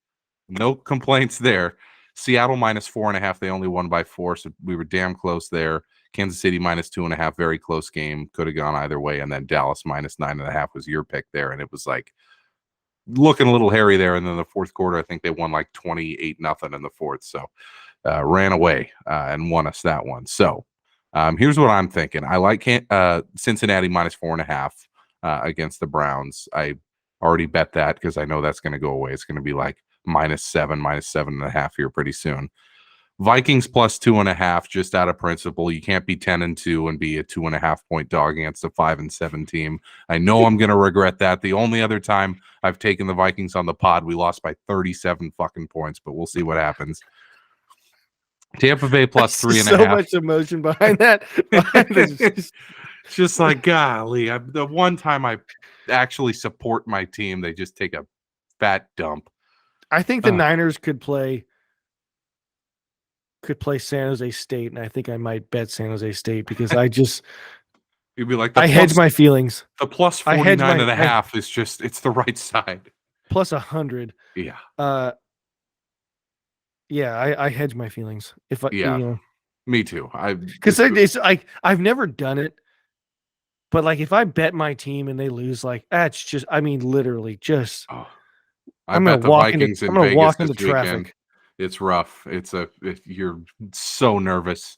No complaints there. Seattle minus 4.5. They only won by 4, so we were damn close there. Kansas City minus 2.5. Very close game. Could have gone either way. And then Dallas minus 9.5 was your pick there, and it was like looking a little hairy there. And then the fourth quarter, I think they won like 28-0 in the fourth. So ran away and won us that one. So here's what I'm thinking. I like Cincinnati minus 4.5 against the Browns. I already bet that because I know that's going to go away. It's going to be like -7, -7.5 here pretty soon. Vikings plus 2.5, just out of principle. You can't be 10-2 and be a 2.5 point dog against a 5-7 team. I know I'm going to regret that. The only other time I've taken the Vikings on the pod, we lost by 37 fucking points, but we'll see what happens. Tampa Bay plus 3.5. So much emotion behind that. Just like, golly, the one time I actually support my team, they just take a fat dump. I think the Niners could play San Jose State, and I think I might bet San Jose State because I just You'd be like I hedge my feelings. the plus I hedge 49 my and a half is just, it's the right side. plus 100. Yeah. Yeah, I hedge my feelings. If I, Yeah. Me too. because it's like I've never done it, but like if I bet my team and they lose, like that's just, I mean, literally, just oh, I I'm gonna bet the walk into Vikings I'm in gonna Vegas walk this into weekend. traffic. It's rough. You're so nervous.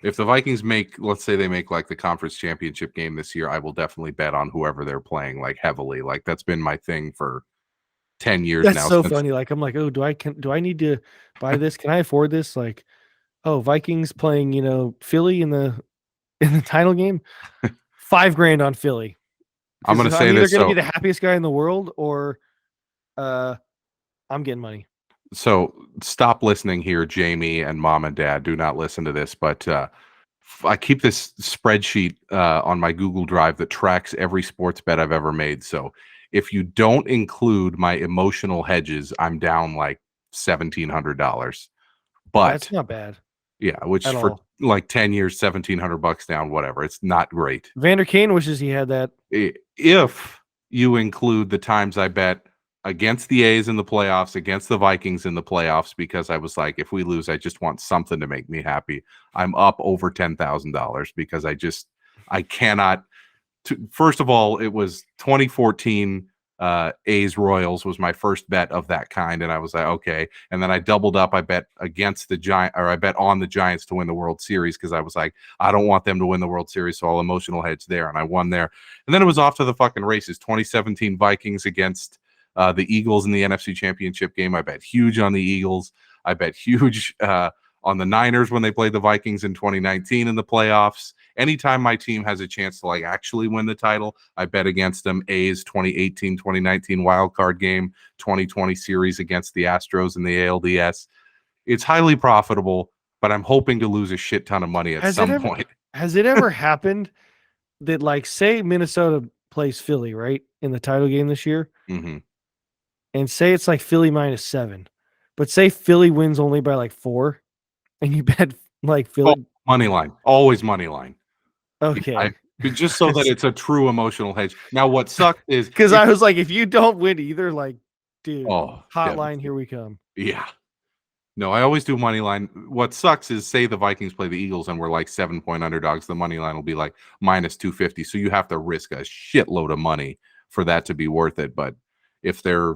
If the Vikings make, let's say they make like the conference championship game this year, I will definitely bet on whoever they're playing like heavily. Like that's been my thing for 10 years That's now. so Since funny. Like I'm like, oh, do I need to buy this? Can I afford this? Like, oh, Vikings playing, Philly in the title game, $5,000 on Philly I'm because going to I'm say either this. gonna be So, the happiest guy in the world or I'm getting money. so stop listening here, Jamie and mom and dad. Do not listen to this. But I keep this spreadsheet on my Google Drive that tracks every sports bet I've ever made. So if you don't include my emotional hedges, I'm down like $1,700. That's But not bad yeah, which at for all. like 10 years, $1,700 down, whatever. It's not great. Vander Kane wishes he had that. If you include the times I bet against the A's in the playoffs, against the Vikings in the playoffs, because I was like, if we lose, I just want something to make me happy. I'm up over $10,000 because I cannot. First of all, it was 2014 A's Royals was my first bet of that kind, and I was like, okay. And then I doubled up. I bet against the Giant, or I bet on the Giants to win the World Series because I was like, I don't want them to win the World Series, so I'll emotional hedge there, and I won there. And then it was off to the fucking races. 2017 Vikings against the Eagles in the NFC Championship game. I bet huge on the Eagles. I bet huge on the Niners when they played the Vikings in 2019 in the playoffs. Anytime my team has a chance to like actually win the title, I bet against them. A's 2018, 2019 wild card game, 2020 series against the Astros in the ALDS. It's highly profitable, but I'm hoping to lose a shit ton of money at some point. Has it ever happened that, like, say Minnesota plays Philly, right, in the title game this year, Mm-hmm. and say it's like Philly -7, but say Philly wins only by like 4, and you bet like Oh, Philly. money line, always money line. Okay, Just so that it's a true emotional hedge. Now, what sucks is because I was like, if you don't win either, like, dude, oh, hotline, here we come. yeah. No, I always do money line. What sucks is say the Vikings play the Eagles and we're like 7-point underdogs. The money line will be like -250. So you have to risk a shitload of money for that to be worth it. But if they're,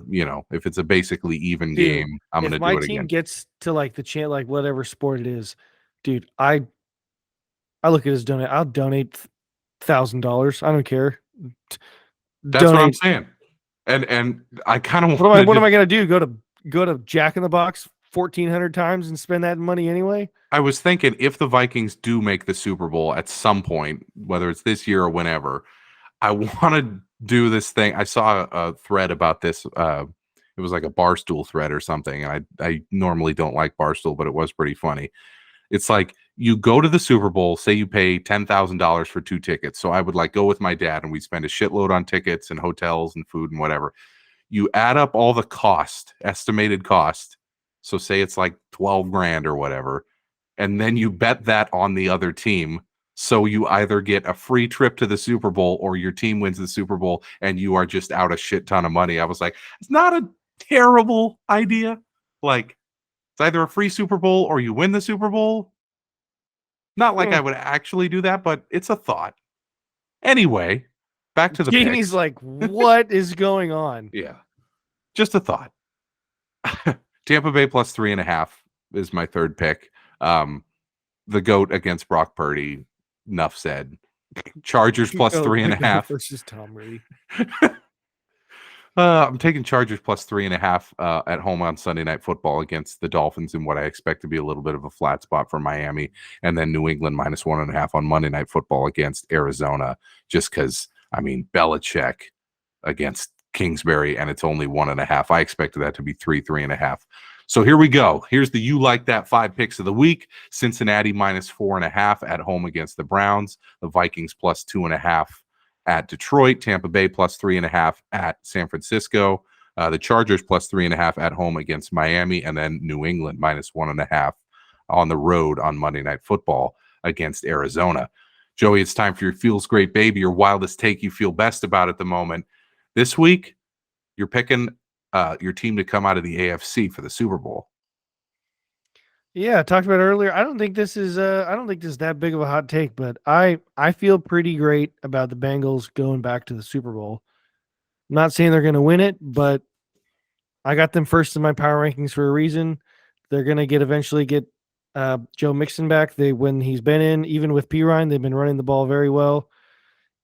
if it's a basically even Dude, game, I'm if gonna my do it team again. gets to like the chant, like whatever sport it is, dude, I look at it as donate. I'll donate $1,000. I don't care. That's what I'm Donate. saying. And I kind of What am want I? to What am just I gonna do? Go to Jack in the Box 1,400 times and spend that money anyway? I was thinking if the Vikings do make the Super Bowl at some point, whether it's this year or whenever, I want to do this thing. I saw a thread about this. It was like a Barstool thread or something. And I normally don't like Barstool, but it was pretty funny. It's like you go to the Super Bowl, say you pay $10,000 for 2 tickets. So I would like go with my dad and we spend a shitload on tickets and hotels and food and whatever. You add up all the cost, estimated cost. So say it's like 12 grand or whatever. And then you bet that on the other team. So you either get a free trip to the Super Bowl or your team wins the Super Bowl and you are just out a shit ton of money. I was like, it's not a terrible idea. Like, it's either a free Super Bowl or you win the Super Bowl. Not like I would actually do that, but it's a thought. Anyway, back to the Jamie's picks. like, what is going on? Yeah, just a thought. Tampa Bay plus 3.5 is my third pick. The GOAT against Brock Purdy. Enough said. Chargers plus Oh, the GOAT 3.5. versus Tom Brady. I'm taking Chargers plus 3.5 at home on Sunday Night Football against the Dolphins in what I expect to be a little bit of a flat spot for Miami, and then New England minus 1.5 on Monday Night Football against Arizona. Just because, I mean, Belichick against Kingsbury, and it's only 1.5. I expected that to be 3.5. So here we go. Here's the You Like That 5 picks of the week. Cincinnati minus 4.5 at home against the Browns. The Vikings plus 2.5 at Detroit. Tampa Bay plus 3.5 at San Francisco. The Chargers plus 3.5 at home against Miami. And then New England minus 1.5 on the road on Monday Night Football against Arizona. Joey, it's time for your Feels Great Baby, your wildest take you feel best about at the moment. This week, you're picking your team to come out of the AFC for the Super Bowl. Yeah, I talked about it earlier. I don't think this is that big of a hot take, but I feel pretty great about the Bengals going back to the Super Bowl. I'm not saying they're going to win it, but I got them first in my power rankings for a reason. They're going to eventually get Joe Mixon back. When he's been in, even with Pirine, they've been running the ball very well.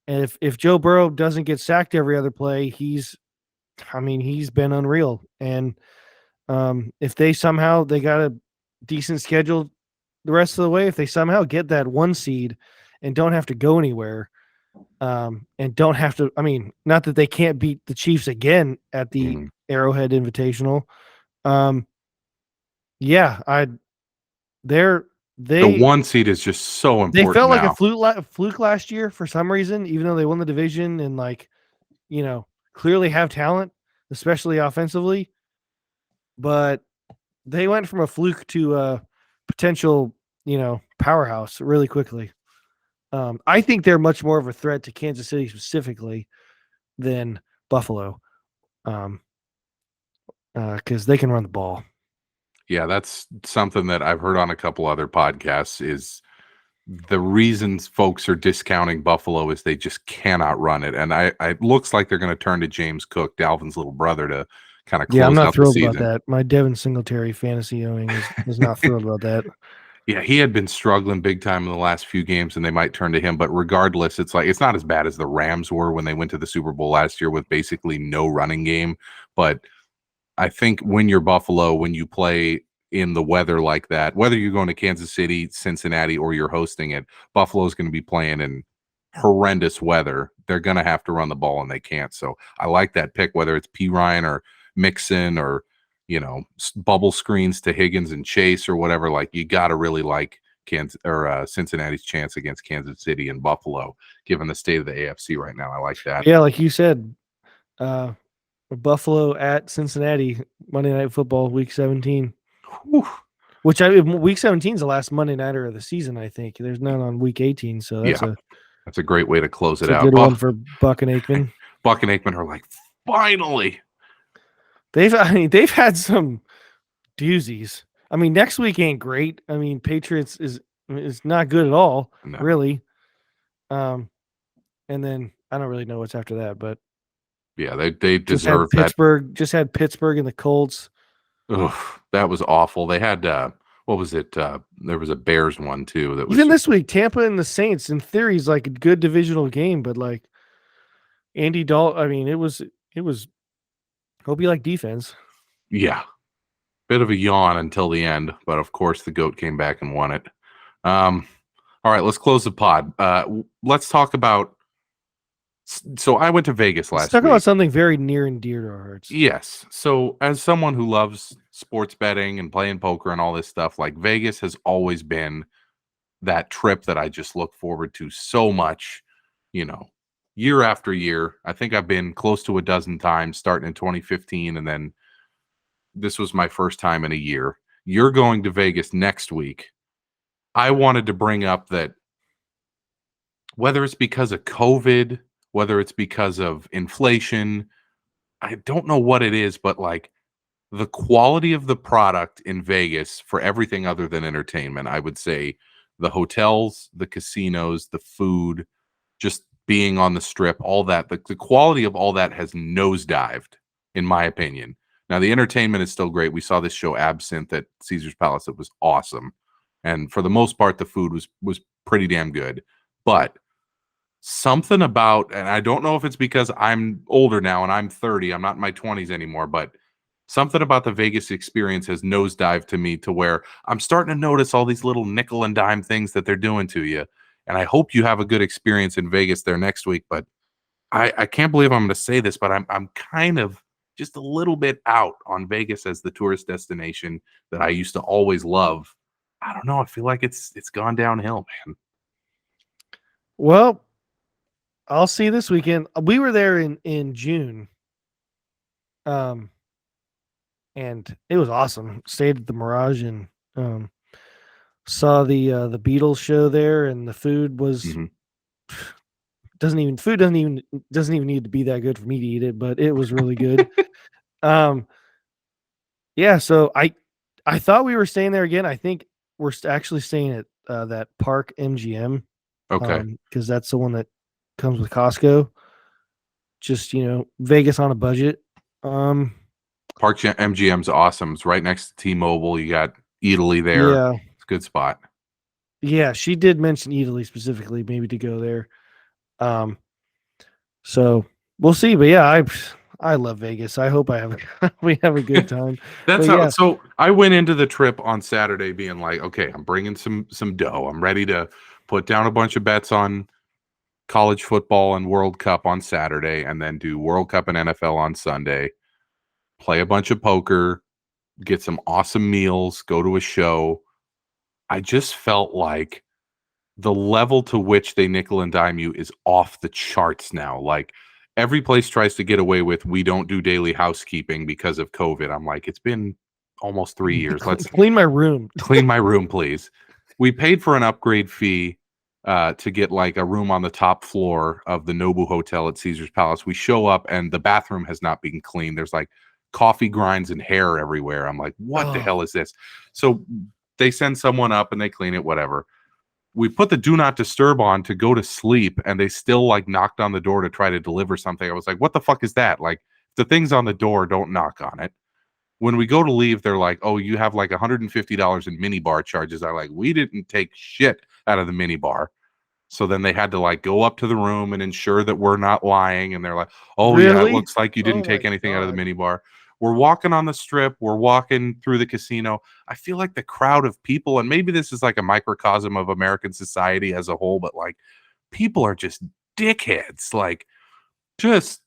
And if Joe Burrow doesn't get sacked every other play, he's been unreal. And if they got a decent schedule the rest of the way, if they somehow get that 1 seed and don't have to go anywhere, and don't have to, not that they can't beat the Chiefs again at the Arrowhead Invitational. The 1 seed is just so important. They felt now. like a fluke last year for some reason, even though they won the division and clearly have talent, especially offensively. But they went from a fluke to a potential, powerhouse really quickly. I think they're much more of a threat to Kansas City specifically than Buffalo, because they can run the ball. Yeah, that's something that I've heard on a couple other podcasts is the reasons folks are discounting Buffalo is they just cannot run it. And it looks like they're going to turn to James Cook, Dalvin's little brother, to kind of close out the season. Yeah, I'm not thrilled about that. My Devin Singletary fantasy owning is not thrilled about that. Yeah, he had been struggling big time in the last few games, and they might turn to him. But regardless, it's not as bad as the Rams were when they went to the Super Bowl last year with basically no running game. But I think when you're Buffalo, when you play in the weather like that, whether you're going to Kansas City, Cincinnati, or you're hosting it, Buffalo's going to be playing in horrendous weather. They're going to have to run the ball, and they can't. So I like that pick, whether it's Pirine or Mixon or bubble screens to Higgins and Chase or whatever. Like, you got to really like Cincinnati's chance against Kansas City and Buffalo, given the state of the AFC right now. I like that. Yeah, like you said, Buffalo at Cincinnati, Monday Night Football, Week 17. Whew. Which Week 17 is the last Monday nighter of the season. I think there's none on Week 18, so that's a great way to close it out. A good one for Buck and Aikman. Buck and Aikman are like, finally. They've had some doozies. Next week ain't great. Patriots is not good at all, really. And then I don't really know what's after that, but yeah, they deserve that. Just had Pittsburgh and the Colts. Ugh, that was awful. They had what was it? There was a Bears one too. That was even this week. Tampa and the Saints, in theory, is like a good divisional game, but like Andy Dalton. It was. Hope you like defense. Yeah, bit of a yawn until the end, but of course the GOAT came back and won it. All right, let's close the pod. Let's talk about. So I went to Vegas last week. Let's talk about something very near and dear to our hearts. Yes. So as someone who loves sports betting and playing poker and all this stuff, like, Vegas has always been that trip that I just look forward to so much, year after year. I think I've been close to a dozen times, starting in 2015, and then this was my first time in a year. You're going to Vegas next week. I wanted to bring up that whether it's because of COVID, whether it's because of inflation, I don't know what it is, but like, the quality of the product in Vegas for everything other than entertainment, I would say the hotels, the casinos, the food, just being on the strip, all that, the quality of all that has nosedived, in my opinion. Now, the entertainment is still great. We saw this show Absinthe at Caesar's Palace. It was awesome. And for the most part, the food was pretty damn good. But something about, and I don't know if it's because I'm older now and I'm 30, I'm not in my 20s anymore, but something about the Vegas experience has nosedived to me to where I'm starting to notice all these little nickel and dime things that they're doing to you. And I hope you have a good experience in Vegas there next week. But I can't believe I'm going to say this, but I'm kind of just a little bit out on Vegas as the tourist destination that I used to always love. I don't know. I feel like it's gone downhill, man. Well, I'll see this weekend. We were there in June. And it was awesome. Stayed at the Mirage and saw the Beatles show there, and the food was doesn't even need to be that good for me to eat it, but it was really good. um, yeah. So I thought we were staying there again. I think we're actually staying at that Park MGM, Okay. because that's the one that comes with Costco. Just Vegas on a budget. Um, MGM's awesome. It's right next to T-Mobile. You got Italy there. yeah, It's a good spot. yeah. She did mention Italy specifically, maybe to go there. Um, so we'll see. But yeah, I love Vegas. I hope we have a good time. That's But how. yeah, So I went into the trip on Saturday being like, okay, I'm bringing some dough. I'm ready to put down a bunch of bets on college football and World Cup on Saturday, and then do World Cup and NFL on Sunday. Play a bunch of poker, get some awesome meals, go to a show. I just felt like the level to which they nickel and dime you is off the charts now. Like every place tries to get away with, we don't do daily housekeeping because of COVID. I'm like, it's been almost 3 years. Let's clean my room. clean my room, please. We paid for an upgrade fee to get like a room on the top floor of the Nobu Hotel at Caesar's Palace. We show up and the bathroom has not been cleaned. There's like coffee grinds and hair everywhere. I'm like, what the hell is this? So they send someone up and they clean it, whatever. We put the do not disturb on to go to sleep, and they still like knocked on the door to try to deliver something. I was like, what the fuck is that? Like, the thing's on the door, don't knock on it. When we go to leave, they're like, oh, you have like $150 in minibar charges. I like, we didn't take shit out of the minibar. So then they had to like go up to the room and ensure that we're not lying. And they're like, oh, yeah, it Really? looks like you didn't Oh my take anything out of the God. minibar. We're walking on the strip. We're walking through the casino. I feel like the crowd of people, and maybe this is like a microcosm of American society as a whole, but like people are just dickheads. Like, just,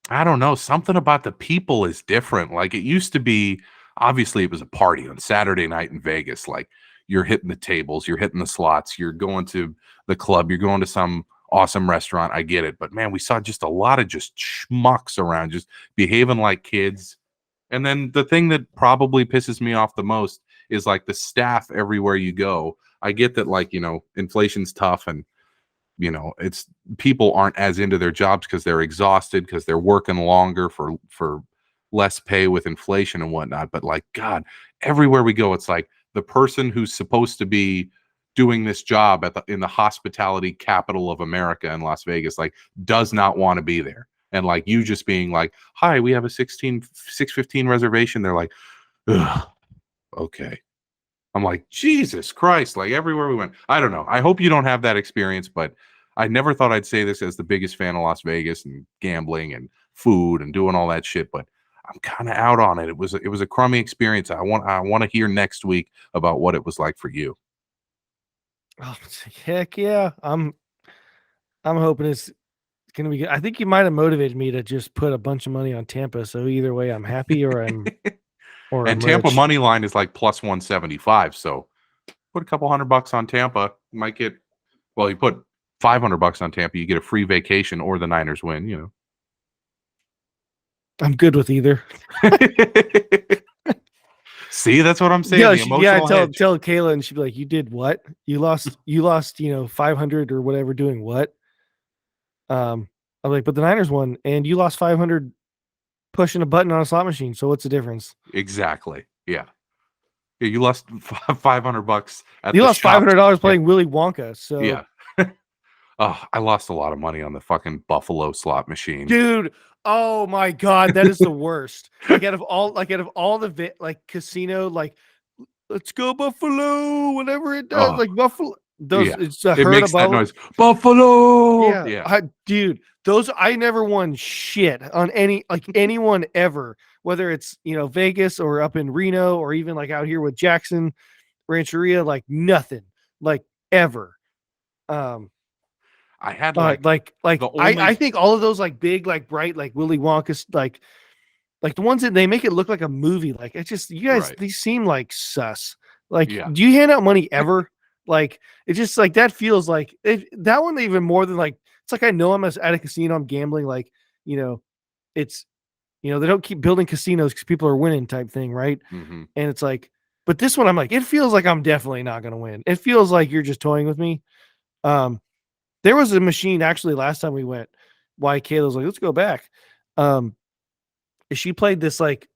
I don't know. Something about the people is different. Like it used to be, obviously, it was a party on Saturday night in Vegas. Like you're hitting the tables, you're hitting the slots, you're going to the club, you're going to some awesome restaurant. I get it. But man, we saw just a lot of just schmucks around, just behaving like kids. And then the thing that probably pisses me off the most is like the staff everywhere you go. I get that, like, inflation's tough and it's people aren't as into their jobs because they're exhausted, because they're working longer for less pay with inflation and whatnot. But like, God, everywhere we go, it's like the person who's supposed to be doing this job in the hospitality capital of America in Las Vegas, like, does not want to be there. And like, you just being like, hi, we have a 6:15 reservation. They're like, ugh, okay. I'm like, Jesus Christ, like everywhere we went. I don't know. I hope you don't have that experience, but I never thought I'd say this as the biggest fan of Las Vegas and gambling and food and doing all that shit, but I'm kind of out on it. It was a crummy experience. I want to hear next week about what it was like for you. Oh, heck yeah. I'm hoping it's gonna be good. I think you might have motivated me to just put a bunch of money on Tampa. So either way, I'm happy or I'm And Tampa rich. money line is like plus 175. So put a couple $100 on Tampa. You might get, well, you put $500 on Tampa, you get a free vacation, or the Niners win. I'm good with either. See, that's what I'm saying. Yeah, The emotional hedge. tell Kayla, and she'd be like, "You did what? You lost 500 or whatever doing what?" I'm like, "But the Niners won, and you lost 500 pushing a button on a slot machine. So what's the difference? Exactly. Yeah. Yeah, you lost $500 at You the lost shops. $500 Yeah. playing Willy Wonka. So Yeah. Oh, I lost a lot of money on the fucking Buffalo slot machine. dude, oh my god, that is the worst. Like out of all the casino, like let's go Buffalo, whatever it does, Oh, like Buffalo. Those yeah. it's a It herd makes of that Buffalo. noise. Buffalo. Yeah, Yeah. dude, those I never won shit on anyone ever, whether it's Vegas or up in Reno or even like out here with Jackson Rancheria, like nothing, like ever. I had like Like the I only think all of those like big, like bright, like Willy Wonka's, like the ones that they make it look like a movie. Like it's just you guys, right. these seem like sus. Like, Yeah. do you hand out money ever? Like it just like that feels like that one even more than like it's like I know I'm at a casino, I'm gambling, like it's they don't keep building casinos because people are winning type thing, right? Mm-hmm. And it's like, but this one I'm like, it feels like I'm definitely not gonna win. It feels like you're just toying with me. Um, There was a machine actually last time we went. Why Kayla was like, let's go back. She played this like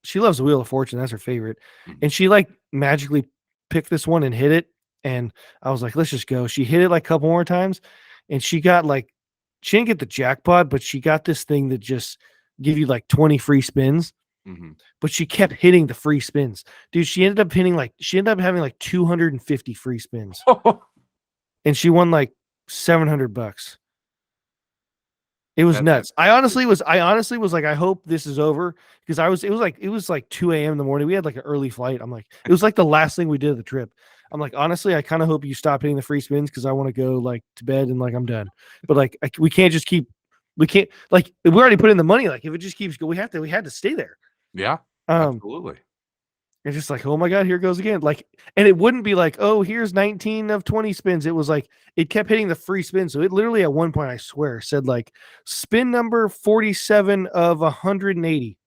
she loves the Wheel of Fortune, that's her favorite. And she like magically picked this one and hit it. And I was like, let's just go. She hit it like a couple more times and she got like she didn't get the jackpot, but she got this thing that just give you like 20 free spins. But she kept hitting the free spins. Dude, she ended up having like 250 free spins. And she won like $700. It was nuts. I honestly was like, I hope this is over because it was like 2 a.m. in the morning. We had like an early flight. I'm like, it was like the last thing we did of the trip. I'm like, honestly, I kind of hope you stop hitting the free spins because I want to go like to bed and like I'm done. But like we can't like we already put in the money. Like if it just keeps going, we had to stay there. Yeah, absolutely. It's just like, oh my God, here goes again. Like, and it wouldn't be like, oh, here's 19 of 20 spins. It was like, it kept hitting the free spin. So it literally at one point, I swear, said like spin number 47 of 180.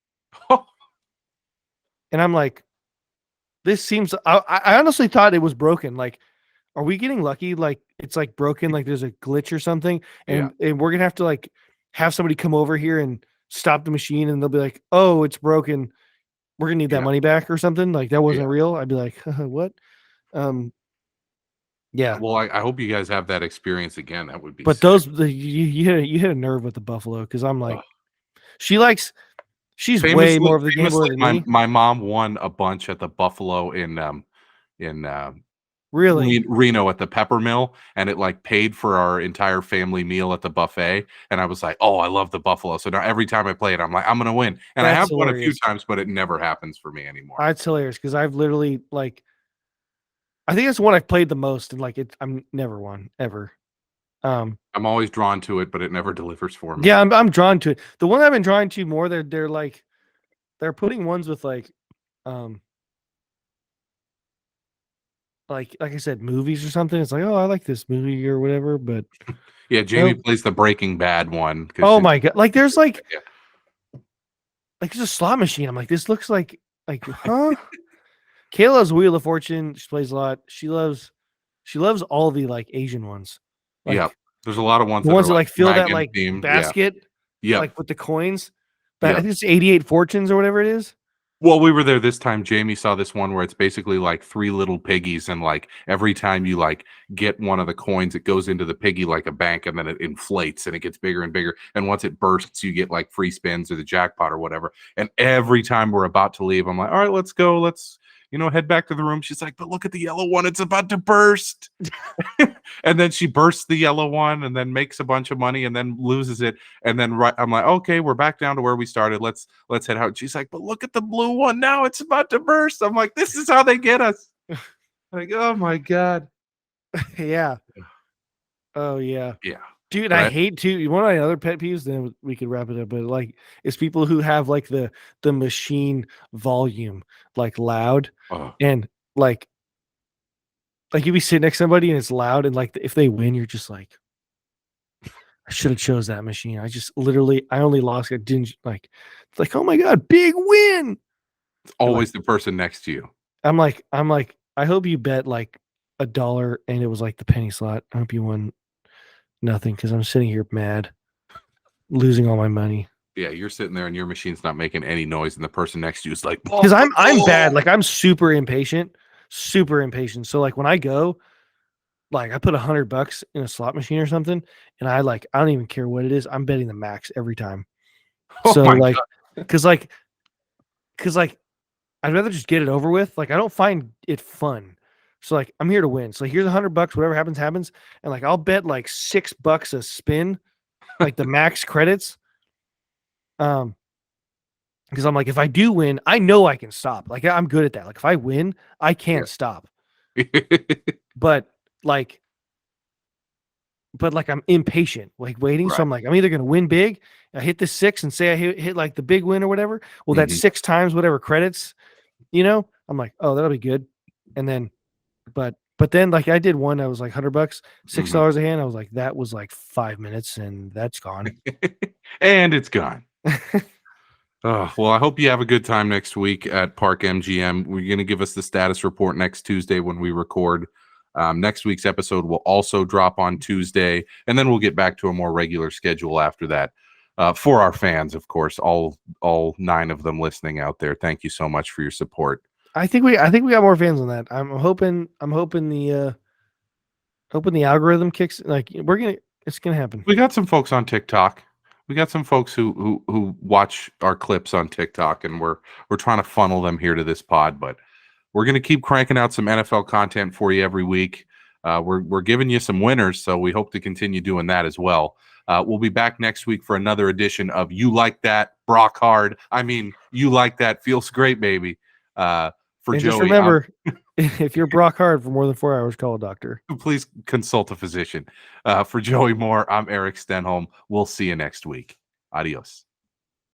And I'm like, this seems, I honestly thought it was broken. Like, are we getting lucky? Like, it's like broken, like there's a glitch or something. And we're going to have to like have somebody come over here and stop the machine. And they'll be like, oh, it's broken. We're gonna need that money back or something. Like that wasn't real. I'd be like, what? Yeah. Well, I hope you guys have that experience again. That would be. But you hit a nerve with the Buffalo because I'm like, she's famously, way more of the gambler than me. My mom won a bunch at the Buffalo in really Reno at the Pepper Mill, and it like paid for our entire family meal at the buffet. And I was like, oh, I love the Buffalo. So now every time I play it, I'm like, I'm gonna win. And I have won a few times, but it never happens for me anymore. That's hilarious because I've literally like, I think it's the one I've played the most, and like I'm never won ever. I'm always drawn to it, but it never delivers for me. Yeah, I'm drawn to it. The one I've been drawn to more, they're like, they're putting ones with like I said, movies or something. It's like, oh, I like this movie or whatever. But yeah, Jamie plays the Breaking Bad one. Oh my God. Like there's like there's a slot machine. I'm like, this looks like huh? Kayla's Wheel of Fortune. She plays a lot. She loves all the like Asian ones. Like, yeah. There's a lot of ones that like fill that like themed. basket. Yeah. Like with the coins. But I think it's 88 fortunes or whatever it is. Well, we were there this time. Jamie saw this one where it's basically like 3 little piggies, and like every time you like get one of the coins, it goes into the piggy like a bank, and then it inflates and it gets bigger and bigger. And once it bursts, you get like free spins or the jackpot or whatever. And every time we're about to leave, I'm like, all right, let's go. Let's head back to the room. She's like, but look at the yellow one. It's about to burst. And then she bursts the yellow one and then makes a bunch of money and then loses it. And then I'm like, okay, we're back down to where we started. Let's head out. She's like, but look at the blue one. Now it's about to burst. I'm like, this is how they get us. Like, oh my God. Yeah. Oh yeah. Yeah. Dude, I hate to one of my other pet peeves, then we could wrap it up, but like it's people who have like the machine volume like loud and like you be sitting next to somebody and it's loud and like if they win, you're just like, I should have chose that machine. I just literally I only lost. I didn't like it's like, oh my God, big win. It's always the person next to you. I'm like, I hope you bet like $1 and it was like the penny slot. I hope you won nothing because I'm sitting here mad, losing all my money. Yeah, you're sitting there and your machine's not making any noise, and the person next to you is like, because I'm bad. Like I'm super impatient. So like when I go, like I put $100 in a slot machine or something, and I don't even care what it is. I'm betting the max every time. So like, because I'd rather just get it over with. Like I don't find it fun. So like I'm here to win. So here's $100. Whatever happens, happens. And like I'll bet like $6 a spin, like the max credits. Because I'm like, if I do win, I know I can stop. Like I'm good at that. Like if I win, I can't stop. But I'm impatient, like waiting. Right. So I'm like, I'm either gonna win big. I hit the 6 and say I hit like the big win or whatever. Well, that's 6 times whatever credits. I'm like, oh, that'll be good. And then, but then like I did one. I was like $100, $6 a hand. I was like, that was like 5 minutes, and that's gone. And it's gone. Well, I hope you have a good time next week at Park MGM. We're going to give us the status report next Tuesday when we record. Next week's episode will also drop on Tuesday, and then we'll get back to a more regular schedule after that. For our fans, of course, all 9 of them listening out there, thank you so much for your support. I think we got more fans on that. I'm hoping the algorithm kicks, like it's gonna happen. We got some folks on TikTok. We got some folks who watch our clips on TikTok, and we're trying to funnel them here to this pod. But we're going to keep cranking out some NFL content for you every week. We're giving you some winners, so we hope to continue doing that as well. We'll be back next week for another edition of You Like That, Brock Hard. I mean, You Like That, feels great, baby. For and Joey, just remember, if you're Brock Hard for more than 4 hours, call a doctor. Please consult a physician. For Joey Moore, I'm Erik Stenholm. We'll see you next week. Adios.